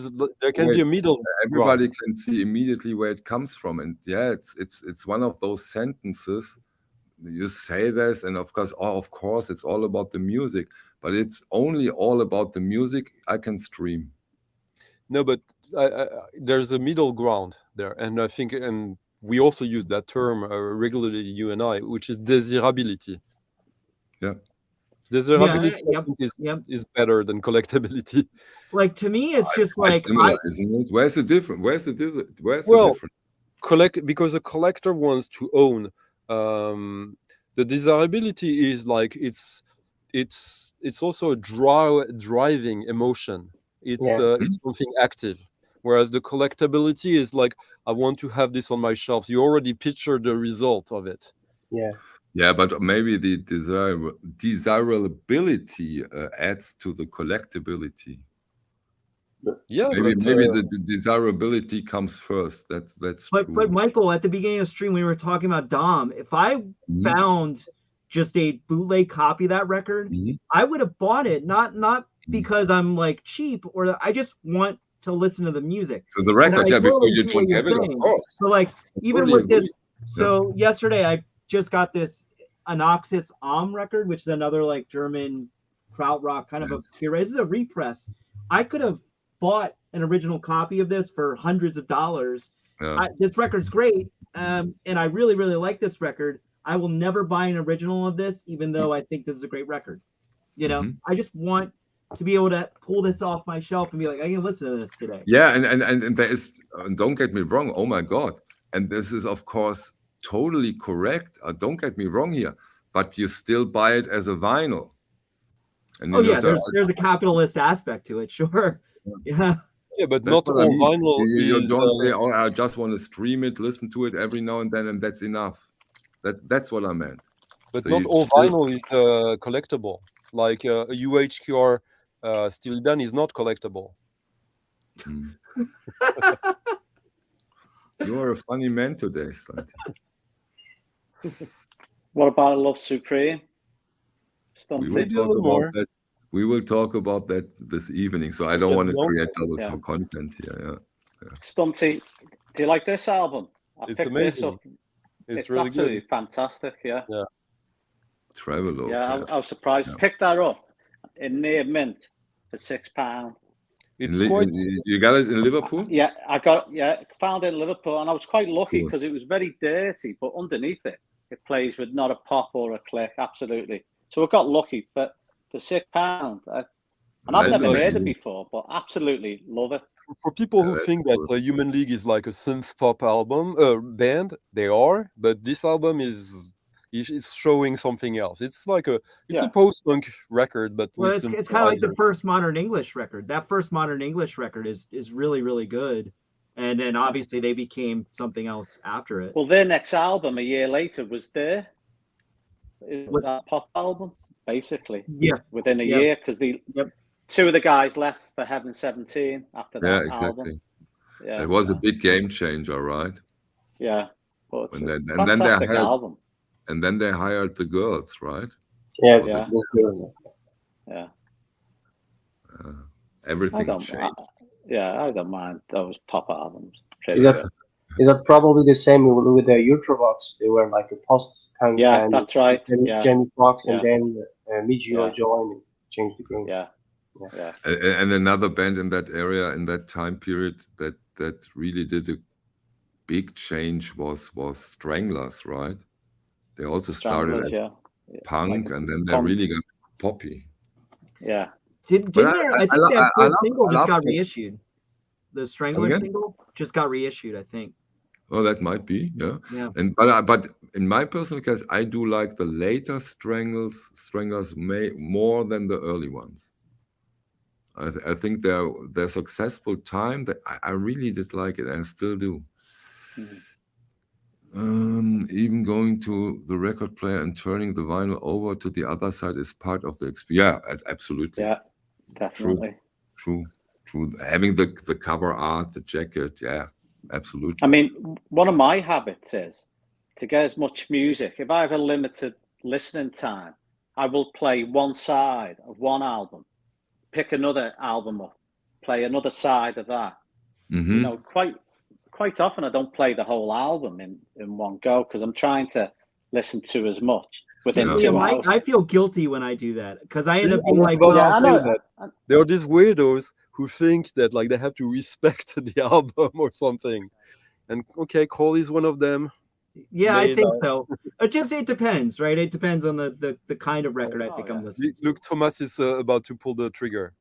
[SPEAKER 5] can be a middle.
[SPEAKER 1] Everybody can see immediately where it comes from, and yeah, it's one of those sentences. You say this, and of course, it's all about the music. But it's only all about the music I can stream.
[SPEAKER 5] No, but there's a middle ground there, and I think, and we also use that term regularly, you and I, which is desirability.
[SPEAKER 1] Yeah.
[SPEAKER 5] Desirability, I think, is better than collectability.
[SPEAKER 2] Like, to me, it's just like
[SPEAKER 1] similar, isn't it? Where's the difference? Where's the difference?
[SPEAKER 5] Because a collector wants to own. The desirability is like it's also a driving emotion. It's something active. Whereas the collectability is like, I want to have this on my shelf. You already picture the result of it.
[SPEAKER 7] Yeah.
[SPEAKER 1] Yeah, but maybe the desirability adds to the collectability.
[SPEAKER 5] Yeah,
[SPEAKER 1] maybe the desirability comes first. That's true.
[SPEAKER 2] But Michael, at the beginning of the stream, we were talking about Dom. If I found just a bootleg copy of that record, I would have bought it. Not because I'm like cheap, or I just want to listen to the music.
[SPEAKER 1] So the record, before you drink it, of course.
[SPEAKER 2] So like, even with this, so yesterday I just got this Anoxis record, which is another like German krautrock kind of a tier. This is a repress. I could have bought an original copy of this for hundreds of dollars. This record's great, and I really, really like this record. I will never buy an original of this, even though I think this is a great record. You know, I just want to be able to pull this off my shelf and be like, I can listen to this today.
[SPEAKER 1] Yeah, and there is, don't get me wrong, oh my God. And this is, of course, totally correct. Don't get me wrong here, but you still buy it as a vinyl. And
[SPEAKER 2] there's a capitalist aspect to it, sure. Yeah.
[SPEAKER 5] Yeah, but not all vinyl.
[SPEAKER 1] You don't say, oh, I just want to stream it, listen to it every now and then, and that's enough. That's what I meant.
[SPEAKER 5] But so not all vinyl is collectible. Like a UHQR Steely Dan is not collectible.
[SPEAKER 1] You are a funny man today, Slanty.
[SPEAKER 6] What about Love Supreme?
[SPEAKER 1] We will talk about that this evening, so I don't want to create double content here. Yeah.
[SPEAKER 6] Stunty, do you like this album?
[SPEAKER 5] It's amazing.
[SPEAKER 6] It's
[SPEAKER 5] really
[SPEAKER 6] absolutely
[SPEAKER 5] good.
[SPEAKER 6] Fantastic, yeah.
[SPEAKER 1] Travel.
[SPEAKER 6] Yeah, I was surprised. Picked that up in near mint for £6.
[SPEAKER 5] It's quite.
[SPEAKER 1] You got it in Liverpool?
[SPEAKER 6] Yeah, found it in Liverpool, and I was quite lucky because it was very dirty, but underneath it plays with not a pop or a click, absolutely. So I got lucky, but for £6, and I've never heard it before, but absolutely love it.
[SPEAKER 5] For people who think that Human League is like a synth pop album band, they are, but this album is showing something else. It's like a post-punk record, but
[SPEAKER 2] it's kind of like the first modern English record. That first modern English record is really, really good. And then obviously they became something else after it.
[SPEAKER 6] Well, their next album a year later was there. It was that pop album, basically.
[SPEAKER 2] Yeah.
[SPEAKER 6] Within a year, because two of the guys left for Heaven 17 after that album.
[SPEAKER 1] Yeah, it was a big game changer, right?
[SPEAKER 6] Yeah. But
[SPEAKER 1] fantastic
[SPEAKER 6] album.
[SPEAKER 1] And then they hired the girls, right?
[SPEAKER 7] Yeah.
[SPEAKER 1] Everything changed.
[SPEAKER 6] I don't mind those pop albums.
[SPEAKER 7] Is that probably the same with the Ultravox? They were like a post-punk.
[SPEAKER 6] Yeah, that's right.
[SPEAKER 7] Jamie Foxx and then Midgeo joined and changed the game.
[SPEAKER 6] Yeah.
[SPEAKER 1] And another band in that area, in that time period, that really did a big change was Stranglers, right? They also started as punk, and then they really got poppy.
[SPEAKER 6] Yeah.
[SPEAKER 2] Didn't
[SPEAKER 1] But
[SPEAKER 2] there? I think that first single just got reissued. The Strangler single just got reissued, I think.
[SPEAKER 1] Oh, that might be, yeah.
[SPEAKER 2] Yeah.
[SPEAKER 1] And but in my personal case, I do like the later Stranglers more than the early ones. I think their successful time that I really did like it, and I still do. Even going to the record player and turning the vinyl over to the other side is part of the experience. Yeah, absolutely.
[SPEAKER 6] Yeah, definitely.
[SPEAKER 1] True. Having the cover art, the jacket, yeah, absolutely.
[SPEAKER 6] I mean, one of my habits is to get as much music. If I have a limited listening time, I will play one side of one album, pick another album up, play another side of that. You know, quite often I don't play the whole album in one go because I'm trying to listen to as much within 2 hours.
[SPEAKER 2] I feel guilty when I do that because I end up being like,
[SPEAKER 6] I know.
[SPEAKER 5] There are these weirdos who think that like they have to respect the album or something. And okay, Cole is one of them.
[SPEAKER 2] Yeah, I think so. It depends, right? It depends on the kind of record I think I'm listening to.
[SPEAKER 5] Look, Thomas is about to pull the trigger.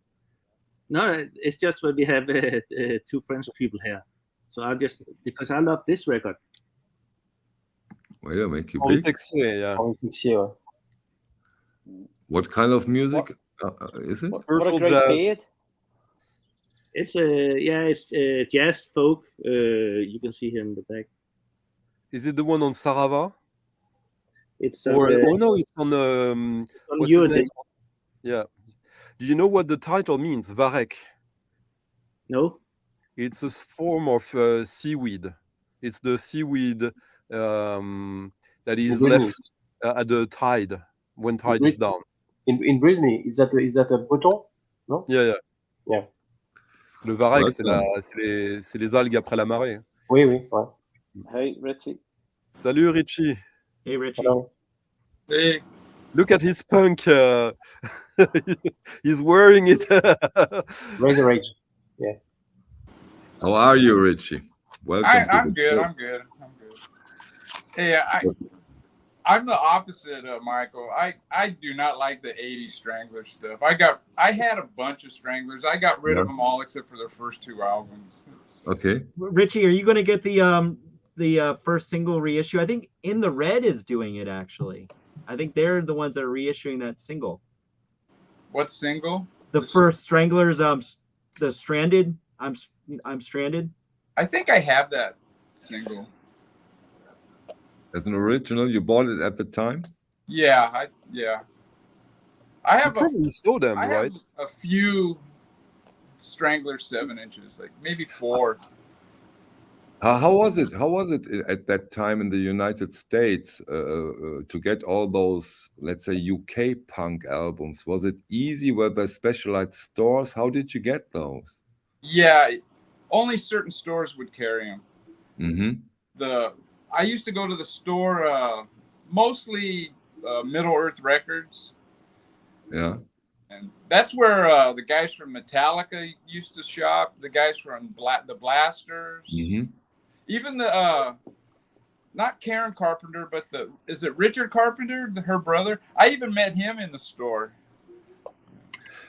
[SPEAKER 4] No, it's just when we have 2 French people here. So I just, because I love this record.
[SPEAKER 1] Well, yeah, make you big.
[SPEAKER 7] Yeah.
[SPEAKER 1] What kind of music is it?
[SPEAKER 6] What a great beard.
[SPEAKER 4] It's it's jazz folk. You can see here in the back.
[SPEAKER 5] Is it the one on Sarava?
[SPEAKER 4] It's
[SPEAKER 5] oh no, it's on what's his name? Yeah. Do you know what the title means? Varek.
[SPEAKER 4] No.
[SPEAKER 5] It's a form of seaweed. It's the seaweed that is left at the tide when tide is down.
[SPEAKER 7] In Brittany, is that a breton? No.
[SPEAKER 5] Yeah. Le varech,
[SPEAKER 1] Ouais,
[SPEAKER 5] c'est les algues après la marée.
[SPEAKER 7] Oui. Ouais.
[SPEAKER 6] Hey, Richie.
[SPEAKER 5] Salut, Richie.
[SPEAKER 2] Hey, Richie.
[SPEAKER 7] Hello.
[SPEAKER 5] Hey. Look at his punk. He's wearing it.
[SPEAKER 7] Razor Edge. Yeah.
[SPEAKER 1] How are you, Richie? Welcome.
[SPEAKER 8] I'm good. Hey, I'm the opposite of Michael. I do not like the 80s Strangler stuff. I had a bunch of Stranglers. I got rid of them all except for their first 2 albums.
[SPEAKER 1] Okay.
[SPEAKER 2] Richie, are you going to get the first single reissue? I think In the Red is doing it actually. I think they're the ones that are reissuing that single.
[SPEAKER 8] What single?
[SPEAKER 2] The first Stranglers, the Stranded. I'm Stranded.
[SPEAKER 8] I think I have that single.
[SPEAKER 1] As an original, you bought it at the time?
[SPEAKER 8] Yeah, I have
[SPEAKER 5] probably saw them,
[SPEAKER 8] I
[SPEAKER 5] right?
[SPEAKER 8] have a few Strangler 7-inches, like maybe 4.
[SPEAKER 1] How was it? How was it at that time in the United States to get all those, let's say, UK punk albums? Was it easy? Were there specialized stores? How did you get those?
[SPEAKER 8] Yeah, only certain stores would carry them.
[SPEAKER 1] Mm-hmm.
[SPEAKER 8] I used to go to the store, mostly Middle Earth Records.
[SPEAKER 1] Yeah.
[SPEAKER 8] And that's where the guys from Metallica used to shop. The guys from the Blasters.
[SPEAKER 1] Mm-hmm.
[SPEAKER 8] Even not Karen Carpenter, but is it Richard Carpenter, her brother? I even met him in the store.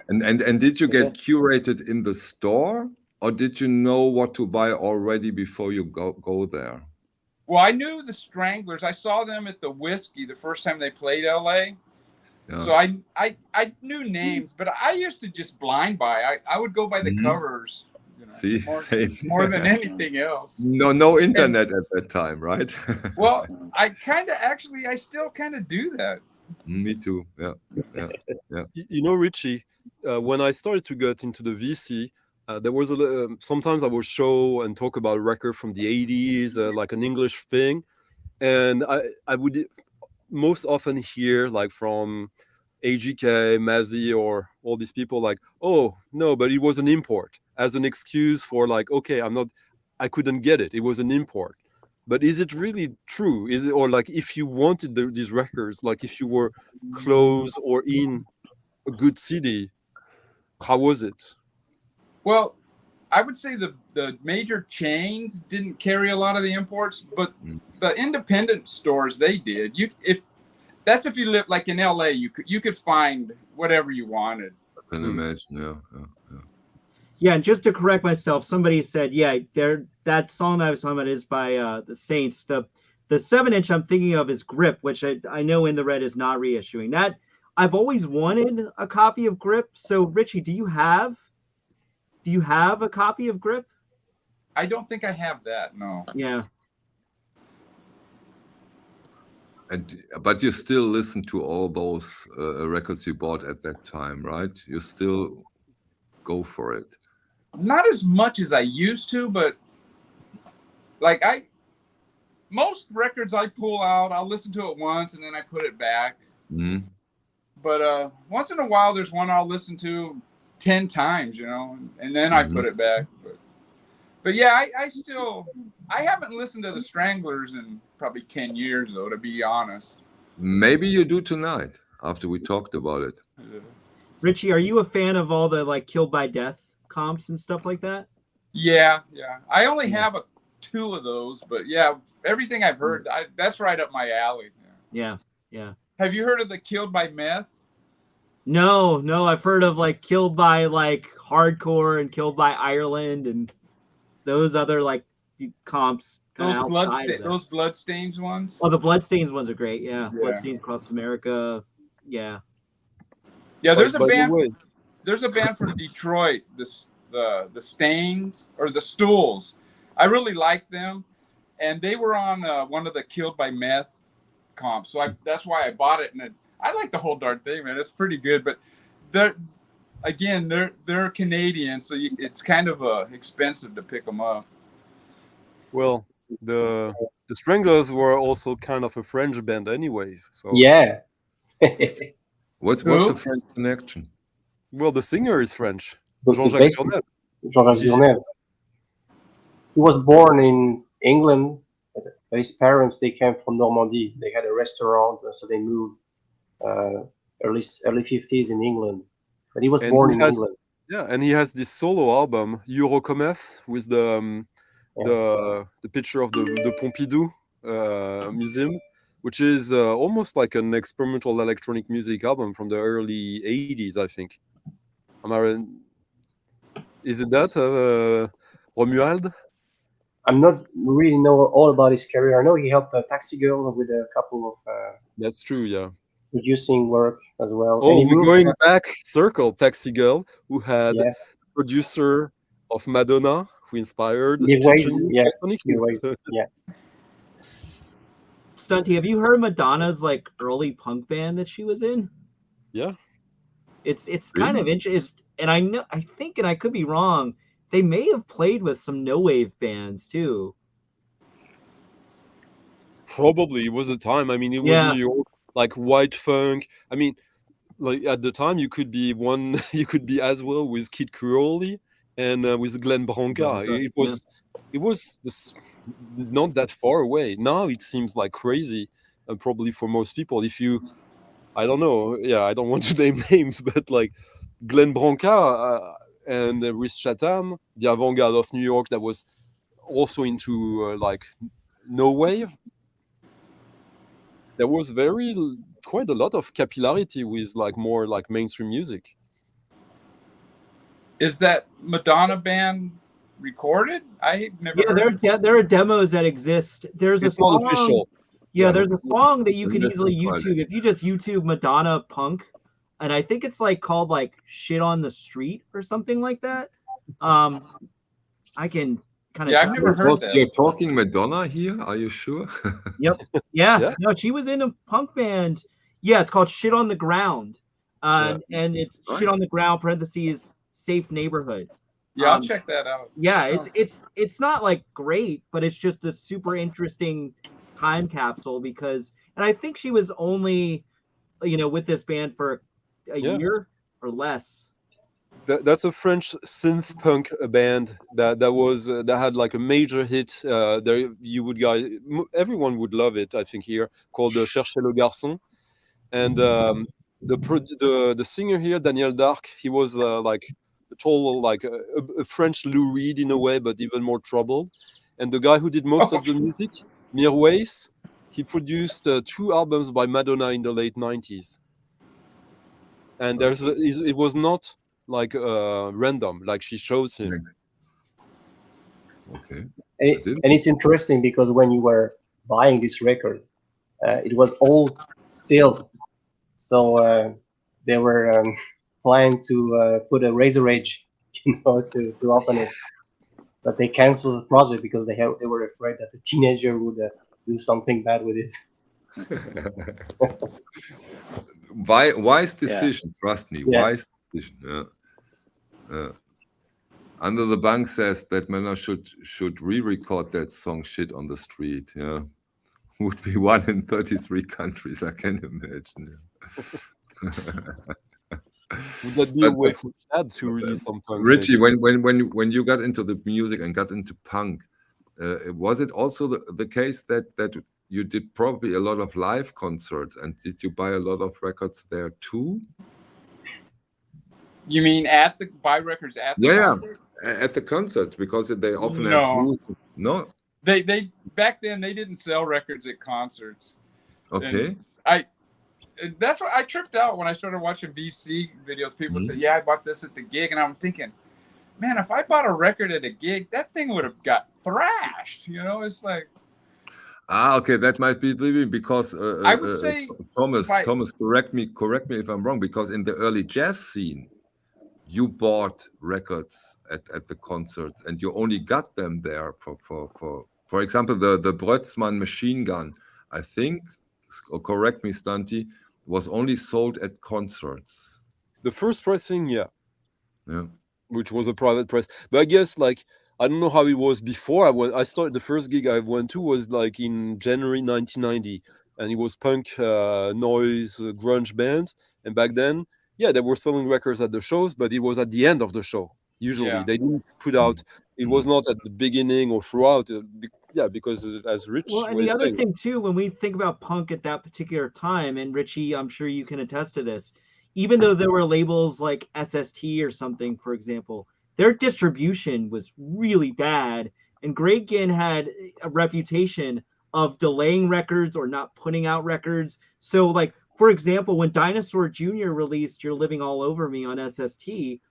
[SPEAKER 1] And did you get curated in the store, or did you know what to buy already before you go there?
[SPEAKER 8] Well, I knew the Stranglers. I saw them at the Whiskey the first time they played LA. Yeah. So I knew names, but I used to just blind buy. I would go by the covers.
[SPEAKER 1] See,
[SPEAKER 8] more than anything else.
[SPEAKER 1] No internet at that time, right?
[SPEAKER 8] Well, I still kind of do that.
[SPEAKER 1] Me too. Yeah.
[SPEAKER 5] You know, Richie, when I started to get into the VC, there was sometimes I would show and talk about a record from the 80s, like an English thing, and I would most often hear like from AGK, Mazzy, or all these people like, oh no, but it was an import, as an excuse for like, okay, I couldn't get it. It was an import. But is it really true? Is it, or like if you wanted these records, like if you were close or in a good city, how was it?
[SPEAKER 8] Well, I would say the major chains didn't carry a lot of the imports, but the independent stores, they did. If you live like in LA, you could find whatever you wanted.
[SPEAKER 1] Can imagine, yeah.
[SPEAKER 2] Yeah, and just to correct myself, somebody said, yeah, that song that I was talking about is by the Saints. The 7-inch I'm thinking of is Grip, which I know In the Red is not reissuing. That I've always wanted a copy of Grip. So Richie, do you have a copy of Grip?
[SPEAKER 8] I don't think I have that. No.
[SPEAKER 2] Yeah.
[SPEAKER 1] But you still listen to all those records you bought at that time, right? You still go for it.
[SPEAKER 8] Not as much as I used to, but like most records I pull out, I'll listen to it once and then I put it back.
[SPEAKER 1] Mm-hmm.
[SPEAKER 8] But once in a while, there's one I'll listen to 10 times, and then I put it back. But yeah, I haven't listened to the Stranglers in probably 10 years, though, to be honest.
[SPEAKER 1] Maybe you do tonight after we talked about it.
[SPEAKER 2] Richie, are you a fan of all the like Killed by Death comps and stuff like that?
[SPEAKER 8] Yeah. I only have 2 of those, but yeah, everything I've heard, that's right up my alley.
[SPEAKER 2] Yeah.
[SPEAKER 8] Have you heard of the Killed by Meth?
[SPEAKER 2] No, I've heard of like Killed by like Hardcore and Killed by Ireland and those other like comps.
[SPEAKER 8] Those Bloodstains ones?
[SPEAKER 2] Oh, the Bloodstains ones are great. Yeah. Bloodstains Across America. Yeah.
[SPEAKER 8] Yeah, there's a band. There's a band from Detroit, the Stains or the Stools. I really like them, and they were on one of the Killed by Meth comps. So that's why I bought it, and I like the whole darn thing, man. It's pretty good, but they're Canadian, so it's kind of expensive to pick them up.
[SPEAKER 5] Well, the Stranglers were also kind of a French band, anyways. So
[SPEAKER 7] Yeah.
[SPEAKER 1] What's the French connection?
[SPEAKER 5] Well, the singer is French.
[SPEAKER 7] Jean-Jacques Journel. He was born in England, but his parents, they came from Normandy. They had a restaurant, so they moved early 50s in England. But he was born in England.
[SPEAKER 5] Yeah, and he has this solo album, Eurocometh, with the picture of the Pompidou museum, which is almost like an experimental electronic music album from the early 80s, I think. Is it that, Romuald?
[SPEAKER 7] I'm not really know all about his career. I know he helped Taxi Girl with a couple of
[SPEAKER 5] that's true, yeah,
[SPEAKER 7] producing work as well.
[SPEAKER 5] Oh, we're going back circle. Taxi Girl, who had producer of Madonna, who inspired
[SPEAKER 7] electronic
[SPEAKER 2] music. Stunty, have you heard Madonna's like early punk band that she was in?
[SPEAKER 5] Yeah.
[SPEAKER 2] It's kind of interesting, and I think, and I could be wrong, they may have played with some no wave bands too.
[SPEAKER 5] Probably it was the time. I mean, it was New York, like white funk. I mean, like at the time, you could be as well with Kid Creole and with Glenn Branca. It was just not that far away. Now it seems like crazy, probably for most people. I don't know. Yeah, I don't want to name names, but like Glenn Branca and Rhys Chatham, the avant-garde of New York, that was also into like no wave. There was quite a lot of capillarity with like more like mainstream music.
[SPEAKER 8] Is that Madonna band recorded? I never.
[SPEAKER 2] There are demos that exist. There's a song.
[SPEAKER 5] Not official.
[SPEAKER 2] Yeah, there's a song that you can easily YouTube. If you just YouTube Madonna punk, and I think it's like called like Shit on the Street or something like that. I can kind of.
[SPEAKER 8] Yeah, I've never heard that.
[SPEAKER 1] You're talking Madonna here? Are you sure?
[SPEAKER 2] Yep. Yeah. No, she was in a punk band. Yeah, it's called Shit on the Ground. And it's nice. Shit on the Ground, parentheses, Safe Neighborhood.
[SPEAKER 8] Yeah, I'll check that out.
[SPEAKER 2] Yeah, it's not like great, but it's just a super interesting time capsule because, and I think she was only, with this band for a year or less.
[SPEAKER 5] That's a French synth punk band that had like a major hit. Everyone would love it, I think, here, called Cherchez le Garçon, and the singer here, Daniel Dark, he was like a total like a French Lou Reed in a way, but even more troubled. And the guy who did most of the music, Mirwais, he produced 2 albums by Madonna in the late 90s. and it was not like random, like she shows him.
[SPEAKER 1] Okay.
[SPEAKER 7] And it's interesting because when you were buying this record, it was all sealed. So they were planning to put a razor edge, to open it. But they canceled the project because they were afraid that the teenager would do something bad with it.
[SPEAKER 1] Wise decision, trust me.
[SPEAKER 7] Yeah.
[SPEAKER 1] Wise decision. Under the Bank says that Männer should re-record that song "Shit on the Street." Yeah, would be 1 in 33 countries. I can imagine.
[SPEAKER 5] Would that be a way for Chad to release some punk?
[SPEAKER 1] Richie, when you got into the music and got into punk, was it also the case that you did probably a lot of live concerts, and did you buy a lot of records there too?
[SPEAKER 8] You mean buy records at the concert?
[SPEAKER 1] At the concerts, because they often
[SPEAKER 8] No.
[SPEAKER 1] have booths. No,
[SPEAKER 8] they back then they didn't sell records at concerts.
[SPEAKER 1] Okay.
[SPEAKER 8] And that's what I tripped out when I started watching VC videos. People say, "Yeah, I bought this at the gig," and I'm thinking, man, if I bought a record at a gig, that thing would have got thrashed. You know, it's like.
[SPEAKER 1] Okay, that might be because
[SPEAKER 8] I would say
[SPEAKER 1] Thomas, correct me if I'm wrong, because in the early jazz scene, you bought records at the concerts, and you only got them there for example, the Brötzmann machine gun, I think, or correct me, Stanti, was only sold at concerts.
[SPEAKER 5] The first pressing, yeah, which was a private press. But I guess, like, I don't know how it was before. I started the first gig I went to was like in January 1990, and it was punk, noise, grunge bands. And back then, yeah, they were selling records at the shows, but it was at the end of the show. Usually, they didn't put out. It was not at the beginning or throughout. Because as Rich
[SPEAKER 2] well, and
[SPEAKER 5] was
[SPEAKER 2] the other
[SPEAKER 5] saying,
[SPEAKER 2] thing too, when we think about punk at that particular time, and Richie, I'm sure you can attest to this, even though there were labels like SST or something, for example, their distribution was really bad, and Greg Ginn had a reputation of delaying records or not putting out records. So, like, for example, when Dinosaur Jr. released "You're Living All Over Me" on SST,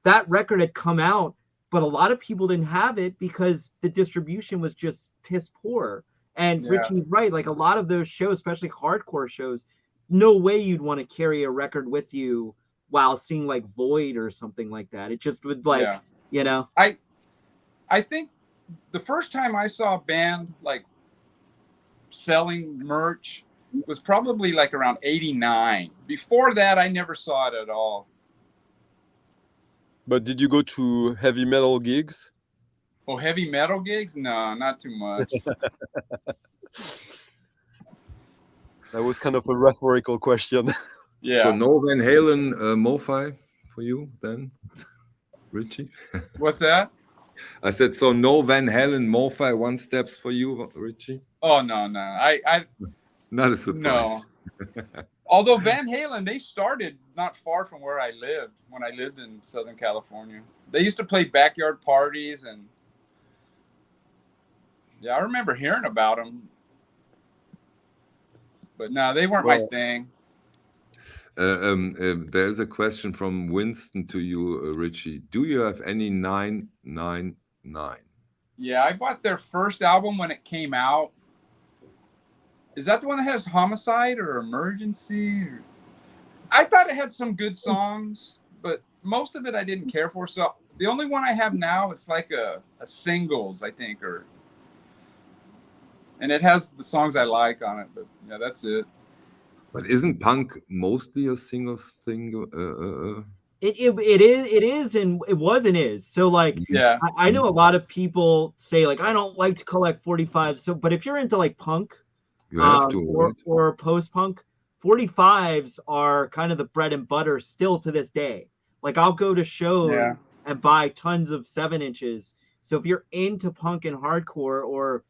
[SPEAKER 2] that record had come out, but a lot of people didn't have it because the distribution was just piss poor. And Richie's right, like a lot of those shows, especially hardcore shows, no way you'd want to carry a record with you while seeing like Void or something like that. It just would you know.
[SPEAKER 8] I think the first time I saw a band like selling merch was probably like around 89. Before that, I never saw it at all.
[SPEAKER 5] But did you go to heavy metal gigs?
[SPEAKER 8] Oh, heavy metal gigs? No, not too much.
[SPEAKER 5] That was kind of a rhetorical question.
[SPEAKER 8] Yeah.
[SPEAKER 1] So no Van Halen MoFi for you then, Richie?
[SPEAKER 8] What's that?
[SPEAKER 1] I said, so no Van Halen MoFi one steps for you, Richie?
[SPEAKER 8] Oh, no. I
[SPEAKER 1] not a surprise.
[SPEAKER 8] No. Although Van Halen, they started not far from where I lived when I lived in Southern California. They used to play backyard parties, and yeah, I remember hearing about them. But no, they weren't my thing.
[SPEAKER 1] There's a question from Winston to you, Richie. Do you have any 999?
[SPEAKER 8] Yeah, I bought their first album when it came out. Is that the one that has Homicide or Emergency? I thought it had some good songs, but most of it I didn't care for. So the only one I have now, it's like a singles, I think, and it has the songs I like on it. But yeah, that's it.
[SPEAKER 1] But isn't punk mostly a singles thing?
[SPEAKER 2] It is, and it was and is. So like,
[SPEAKER 8] yeah,
[SPEAKER 2] I know a lot of people say like, I don't like to collect 45s. So, but if you're into like punk,
[SPEAKER 1] you have to,
[SPEAKER 2] or post-punk, 45s are kind of the bread and butter still to this day. Like I'll go to shows and buy tons of 7-inches. So if you're into punk and hardcore or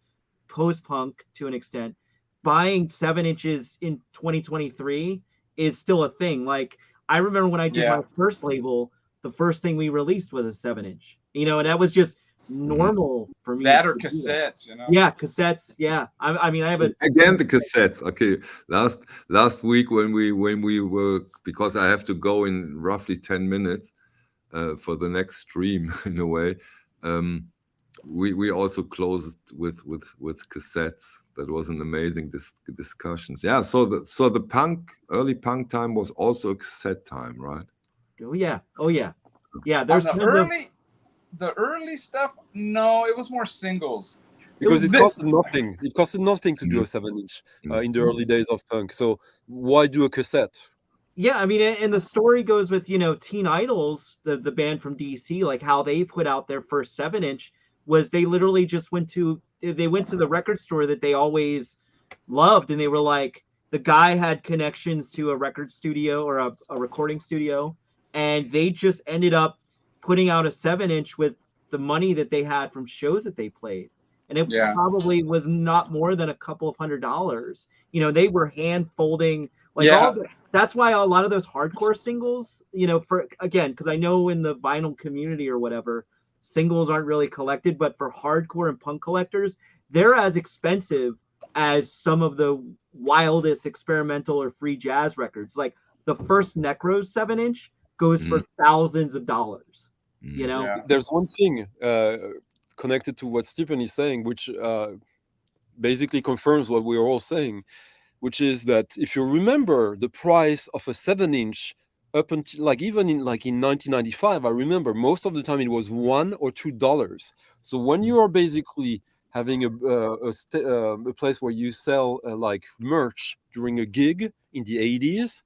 [SPEAKER 2] post-punk to an extent, buying 7-inches in 2023 is still a thing. Like I remember when I did my first label, the first thing we released was a 7-inch. You know, and that was just normal for me.
[SPEAKER 8] That or cassettes, you know.
[SPEAKER 2] Yeah, cassettes. Yeah, I mean, I have
[SPEAKER 1] again the cassettes. Okay, last week when we were, because I have to go in roughly 10 minutes for the next stream in a way. We also closed with cassettes. That was an amazing discussions. Yeah, so the early punk time was also a cassette time, right?
[SPEAKER 2] Oh yeah. There's
[SPEAKER 8] the early stuff. No, it was more singles.
[SPEAKER 5] Because it costed nothing. It costed nothing to do a 7-inch in the early days of punk. So why do a cassette?
[SPEAKER 2] Yeah, I mean, and the story goes with, Teen Idols, the band from DC, like how they put out their first 7-inch was they literally just went to the record store that they always loved, and they were like, the guy had connections to a record studio or a recording studio, and they just ended up putting out a 7-inch with the money that they had from shows that they played. And it probably was not more than a couple of $100. They were hand folding that's why a lot of those hardcore singles, because I know in the vinyl community or whatever, singles aren't really collected, but for hardcore and punk collectors, they're as expensive as some of the wildest experimental or free jazz records. Like the first Necros 7-inch goes for thousands of dollars.
[SPEAKER 5] There's one thing connected to what Stephen is saying, which basically confirms what we are all saying, which is that if you remember the price of a 7-inch up until even in 1995, I remember most of the time it was $1 or $2. So when you are basically having a place where you sell merch during a gig in the 80s,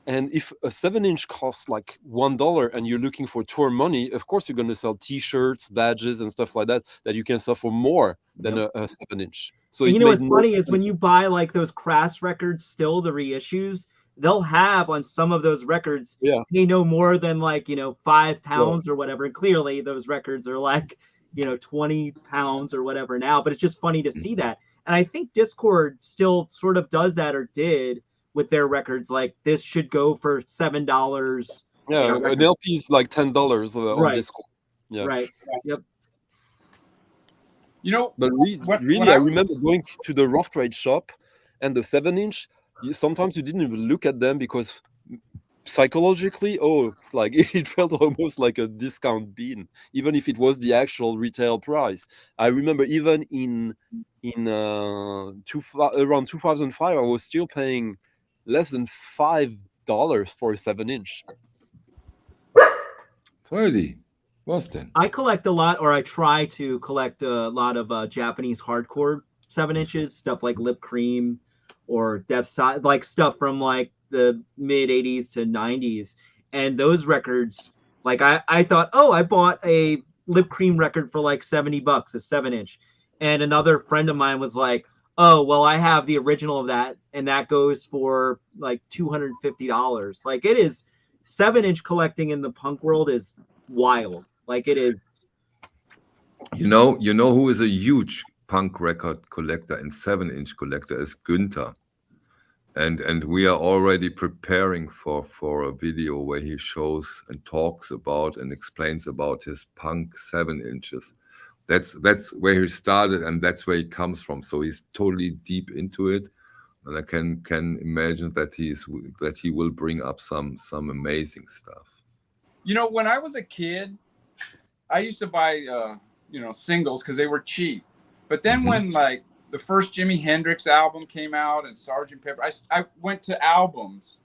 [SPEAKER 5] and if a 7-inch costs like $1 and you're looking for tour money, of course you're going to sell T-shirts, badges, and stuff like that you can sell for more than a 7-inch. So
[SPEAKER 2] what's funny is when you buy like those Crass records, still the reissues, they'll have on some of those records, they no more than like, 5 pounds or whatever. And clearly those records are like, 20 pounds or whatever now, but it's just funny to see that. And I think Discord still sort of does that, or did, with their records. Like this should go for $7.
[SPEAKER 5] Yeah, an LP is like $10 on Discord. Yeah.
[SPEAKER 2] Right. Yep.
[SPEAKER 5] But really, I remember going to the Rough Trade shop and the 7-inch. Sometimes you didn't even look at them because psychologically, it felt almost like a discount bin, even if it was the actual retail price. I remember even in around 2005, I was still paying less than $5 for a 7-inch.
[SPEAKER 1] Really? Boston.
[SPEAKER 2] I collect a lot, or I try to collect a lot of Japanese hardcore 7-inches, stuff like Lip Cream or Death Side, like stuff from like the mid 80s to 90s. And those records, like I thought, I bought a Lip Cream record for like $70, a 7-inch. And another friend of mine was like, oh, well, I have the original of that, and that goes for like $250. Like it is, 7-inch collecting in the punk world is wild. Like it is.
[SPEAKER 1] You know who is a huge punk record collector and 7-inch collector is Günther. And we are already preparing for a video where he shows and talks about and explains about his punk 7-inches. That's where he started, and that's where he comes from. So he's totally deep into it, and I can imagine that he will bring up some amazing stuff.
[SPEAKER 8] When I was a kid, I used to buy singles because they were cheap. But then when like the first Jimi Hendrix album came out and Sgt. Pepper, I went to albums,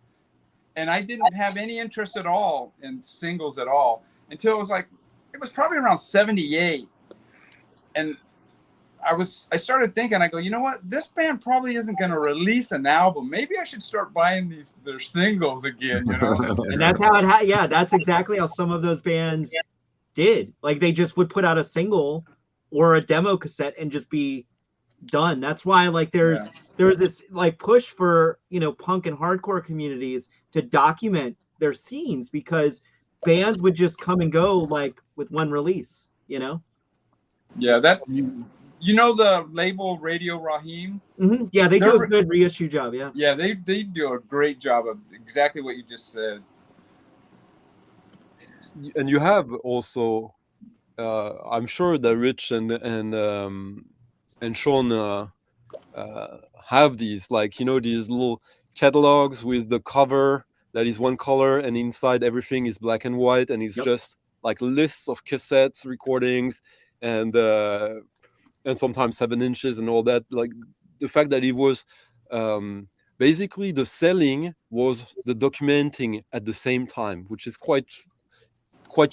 [SPEAKER 8] and I didn't have any interest at all in singles at all until it was probably around 78. And I started thinking, I go, you know what? This band probably isn't going to release an album. Maybe I should start buying their singles again,
[SPEAKER 2] And that's how that's exactly how some of those bands did. Like they just would put out a single or a demo cassette and just be done. That's why like there's this like push for, punk and hardcore communities to document their scenes, because bands would just come and go like with one release,
[SPEAKER 8] Yeah, that the label Radio Raheem.
[SPEAKER 2] Mm-hmm. Yeah, they do a good reissue job. Yeah.
[SPEAKER 8] Yeah, they do a great job of exactly what you just said.
[SPEAKER 5] And you have also I'm sure that Rich and Sean have these, like, you know, these little catalogs with the cover that is one color and inside everything is black and white, and it's just like lists of cassettes, recordings, and sometimes 7 inches and all that. Like the fact that it was basically the selling was the documenting at the same time, which is quite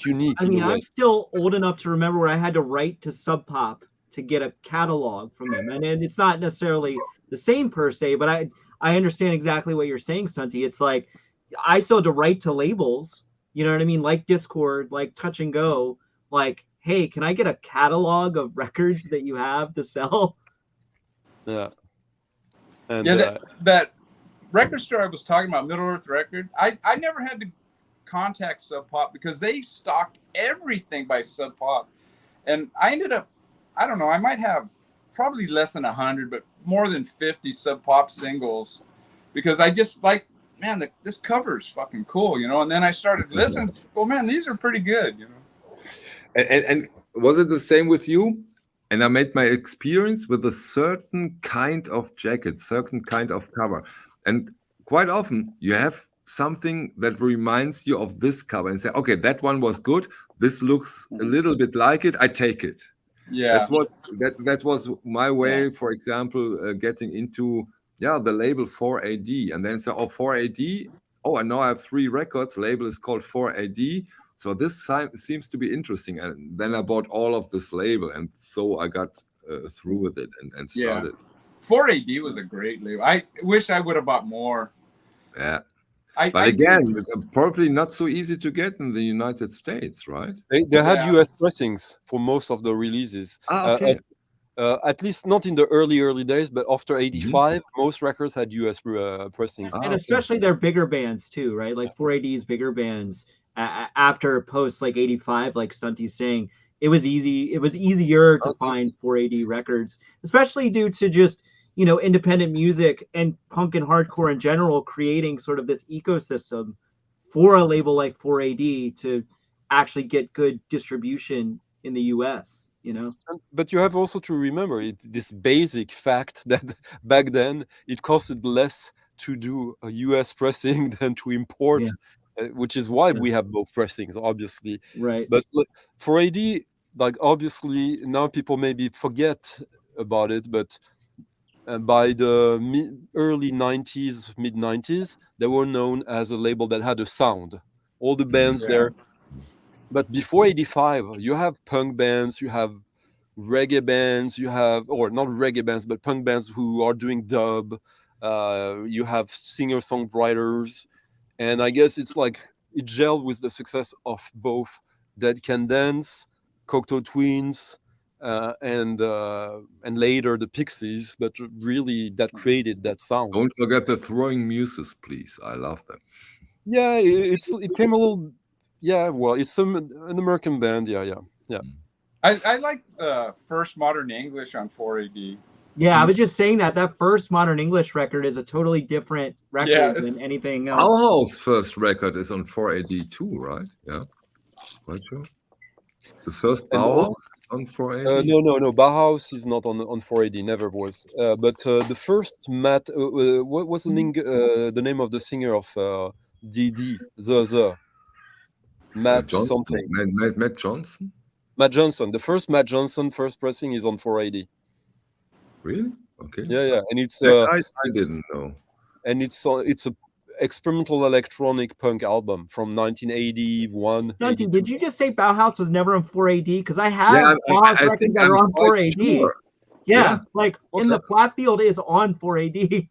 [SPEAKER 5] unique.
[SPEAKER 2] I mean, I'm still old enough to remember where I had to write to Sub Pop to get a catalog from them, and it's not necessarily the same per se, but I understand exactly what you're saying, Stunty. It's like I still had to write to labels, you know what I mean, like Discord, like Touch and Go, like, hey, can I get a catalog of records that you have to sell?
[SPEAKER 5] Yeah. And,
[SPEAKER 8] that record store I was talking about, Middle Earth Record, I never had to contact Sub Pop because they stocked everything by Sub Pop, and I ended up, I don't know, I might have probably less than 100, but more than 50 Sub Pop singles, because I just like, man, this cover's fucking cool, you know. And then I started listening. Oh man, these are pretty good, you know.
[SPEAKER 1] And was it the same with you? And I made my experience with a certain kind of jacket, certain kind of cover, and quite often you have something that reminds you of this cover and say, okay, that one was good. This looks a little bit like it. I take it.
[SPEAKER 8] Yeah,
[SPEAKER 1] that's what that was my way. For example, getting into the label 4AD, and then say, oh, 4AD. Oh, I know I have 3 records. Label is called 4AD. So this seems to be interesting. And then I bought all of this label, and so I got through with it and started.
[SPEAKER 8] 4AD was a great label. I wish I would have bought more.
[SPEAKER 1] Yeah. But again, probably not so easy to get in the United States, right?
[SPEAKER 5] They had US pressings for most of the releases.
[SPEAKER 1] Okay.
[SPEAKER 5] At least not in the early days, but after 85, most records had US pressings.
[SPEAKER 2] And especially their bigger bands too, right? Like 4AD's bigger bands after post like 85, like Stunty's saying, it was easier to find 4AD records, especially due to just, you know, independent music and punk and hardcore in general creating sort of this ecosystem for a label like 4AD to actually get good distribution in the US, you know.
[SPEAKER 5] But you have also to remember this basic fact that back then it costed less to do a US pressing than to import, which is why we have both pressings, obviously.
[SPEAKER 2] Right.
[SPEAKER 5] But 4AD, like, obviously now people maybe forget about it, but by the early 90s, mid 90s, they were known as a label that had a sound. All the bands there. But before 85, you have punk bands, you have reggae bands, you have, or not reggae bands, but punk bands who are doing dub. You have singer-songwriters. And I guess it's like it gelled with the success of both Dead Can Dance, Cocteau Twins, and later the Pixies, but really that created that sound.
[SPEAKER 1] Don't forget the Throwing Muses, please. I love them.
[SPEAKER 5] Yeah, it came a little. Yeah, well, it's an American band. Yeah.
[SPEAKER 8] I like first Modern English on 4AD.
[SPEAKER 2] Yeah, I was just saying that first Modern English record is a totally different record than anything else.
[SPEAKER 1] Bauhaus' first record is on 4AD too, right? Yeah, quite sure. The first Bauhaus on 4AD?
[SPEAKER 5] No. Bauhaus is not on 4AD. Never was. But the first Matt, what was the name of the singer of DD? The Matt something.
[SPEAKER 1] Matt Johnson.
[SPEAKER 5] Matt Johnson. The first Matt Johnson first pressing is on 4AD.
[SPEAKER 1] Really? Okay.
[SPEAKER 5] Yeah, and it's
[SPEAKER 1] I didn't know.
[SPEAKER 5] And it's a experimental electronic punk album from 1981.
[SPEAKER 2] Stunty, did you just say Bauhaus was never on 4AD? Because I have Bauhaus records that are on 4AD. Sure. Yeah, like in the Flatfield is on 4AD.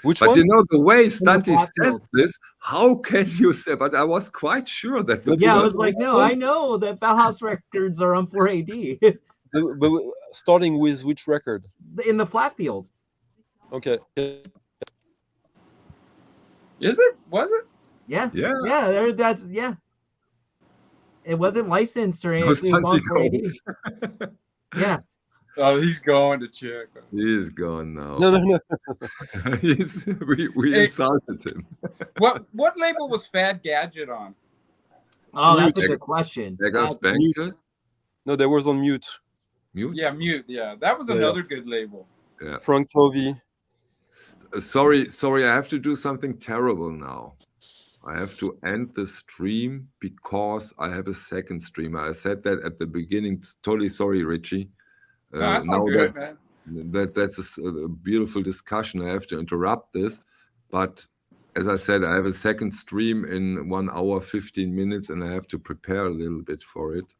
[SPEAKER 5] Which
[SPEAKER 1] but
[SPEAKER 5] one?
[SPEAKER 1] You know, the way Stunty says this, how can you say? But I was quite sure that the
[SPEAKER 2] I was like, no, I know that Bauhaus records are on 4AD.
[SPEAKER 5] But starting with which record?
[SPEAKER 2] In the Flatfield.
[SPEAKER 5] Okay.
[SPEAKER 8] Is it? Was it?
[SPEAKER 2] Yeah. That's It wasn't licensed or anything. Yeah.
[SPEAKER 8] Oh, he's going to check.
[SPEAKER 1] He's gone now.
[SPEAKER 5] No.
[SPEAKER 1] we insulted him.
[SPEAKER 8] What label was Fad Gadget on?
[SPEAKER 2] Oh, that's a good question.
[SPEAKER 1] Beggar's Banquet?
[SPEAKER 5] No, that was on Mute.
[SPEAKER 1] Mute?
[SPEAKER 8] Yeah, Mute. Yeah, that was another good label.
[SPEAKER 1] Yeah.
[SPEAKER 5] Frank Tovey.
[SPEAKER 1] Sorry, I have to do something terrible now. I have to end the stream because I have a second streamer. I said that at the beginning. Totally sorry, Richie.
[SPEAKER 8] No, that's
[SPEAKER 1] now
[SPEAKER 8] all good, man.
[SPEAKER 1] That's a beautiful discussion. I have to interrupt this, but as I said, I have a second stream in 1 hour, 15 minutes, and I have to prepare a little bit for it.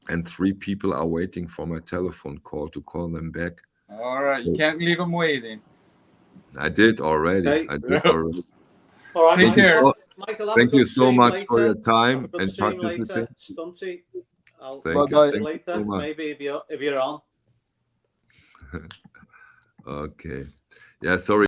[SPEAKER 1] And 3 people are waiting for my telephone call to call them back.
[SPEAKER 8] All right, you can't leave them waiting.
[SPEAKER 1] I did already.
[SPEAKER 3] Okay.
[SPEAKER 8] All right, take care.
[SPEAKER 3] Michael,
[SPEAKER 1] thank you so much
[SPEAKER 3] later.
[SPEAKER 1] for your time and
[SPEAKER 3] participating.
[SPEAKER 1] participating.
[SPEAKER 3] Stunty, I'll
[SPEAKER 1] thank
[SPEAKER 3] you
[SPEAKER 1] you
[SPEAKER 3] later.
[SPEAKER 1] So
[SPEAKER 3] maybe if you're on.
[SPEAKER 1] Okay. Yeah, sorry.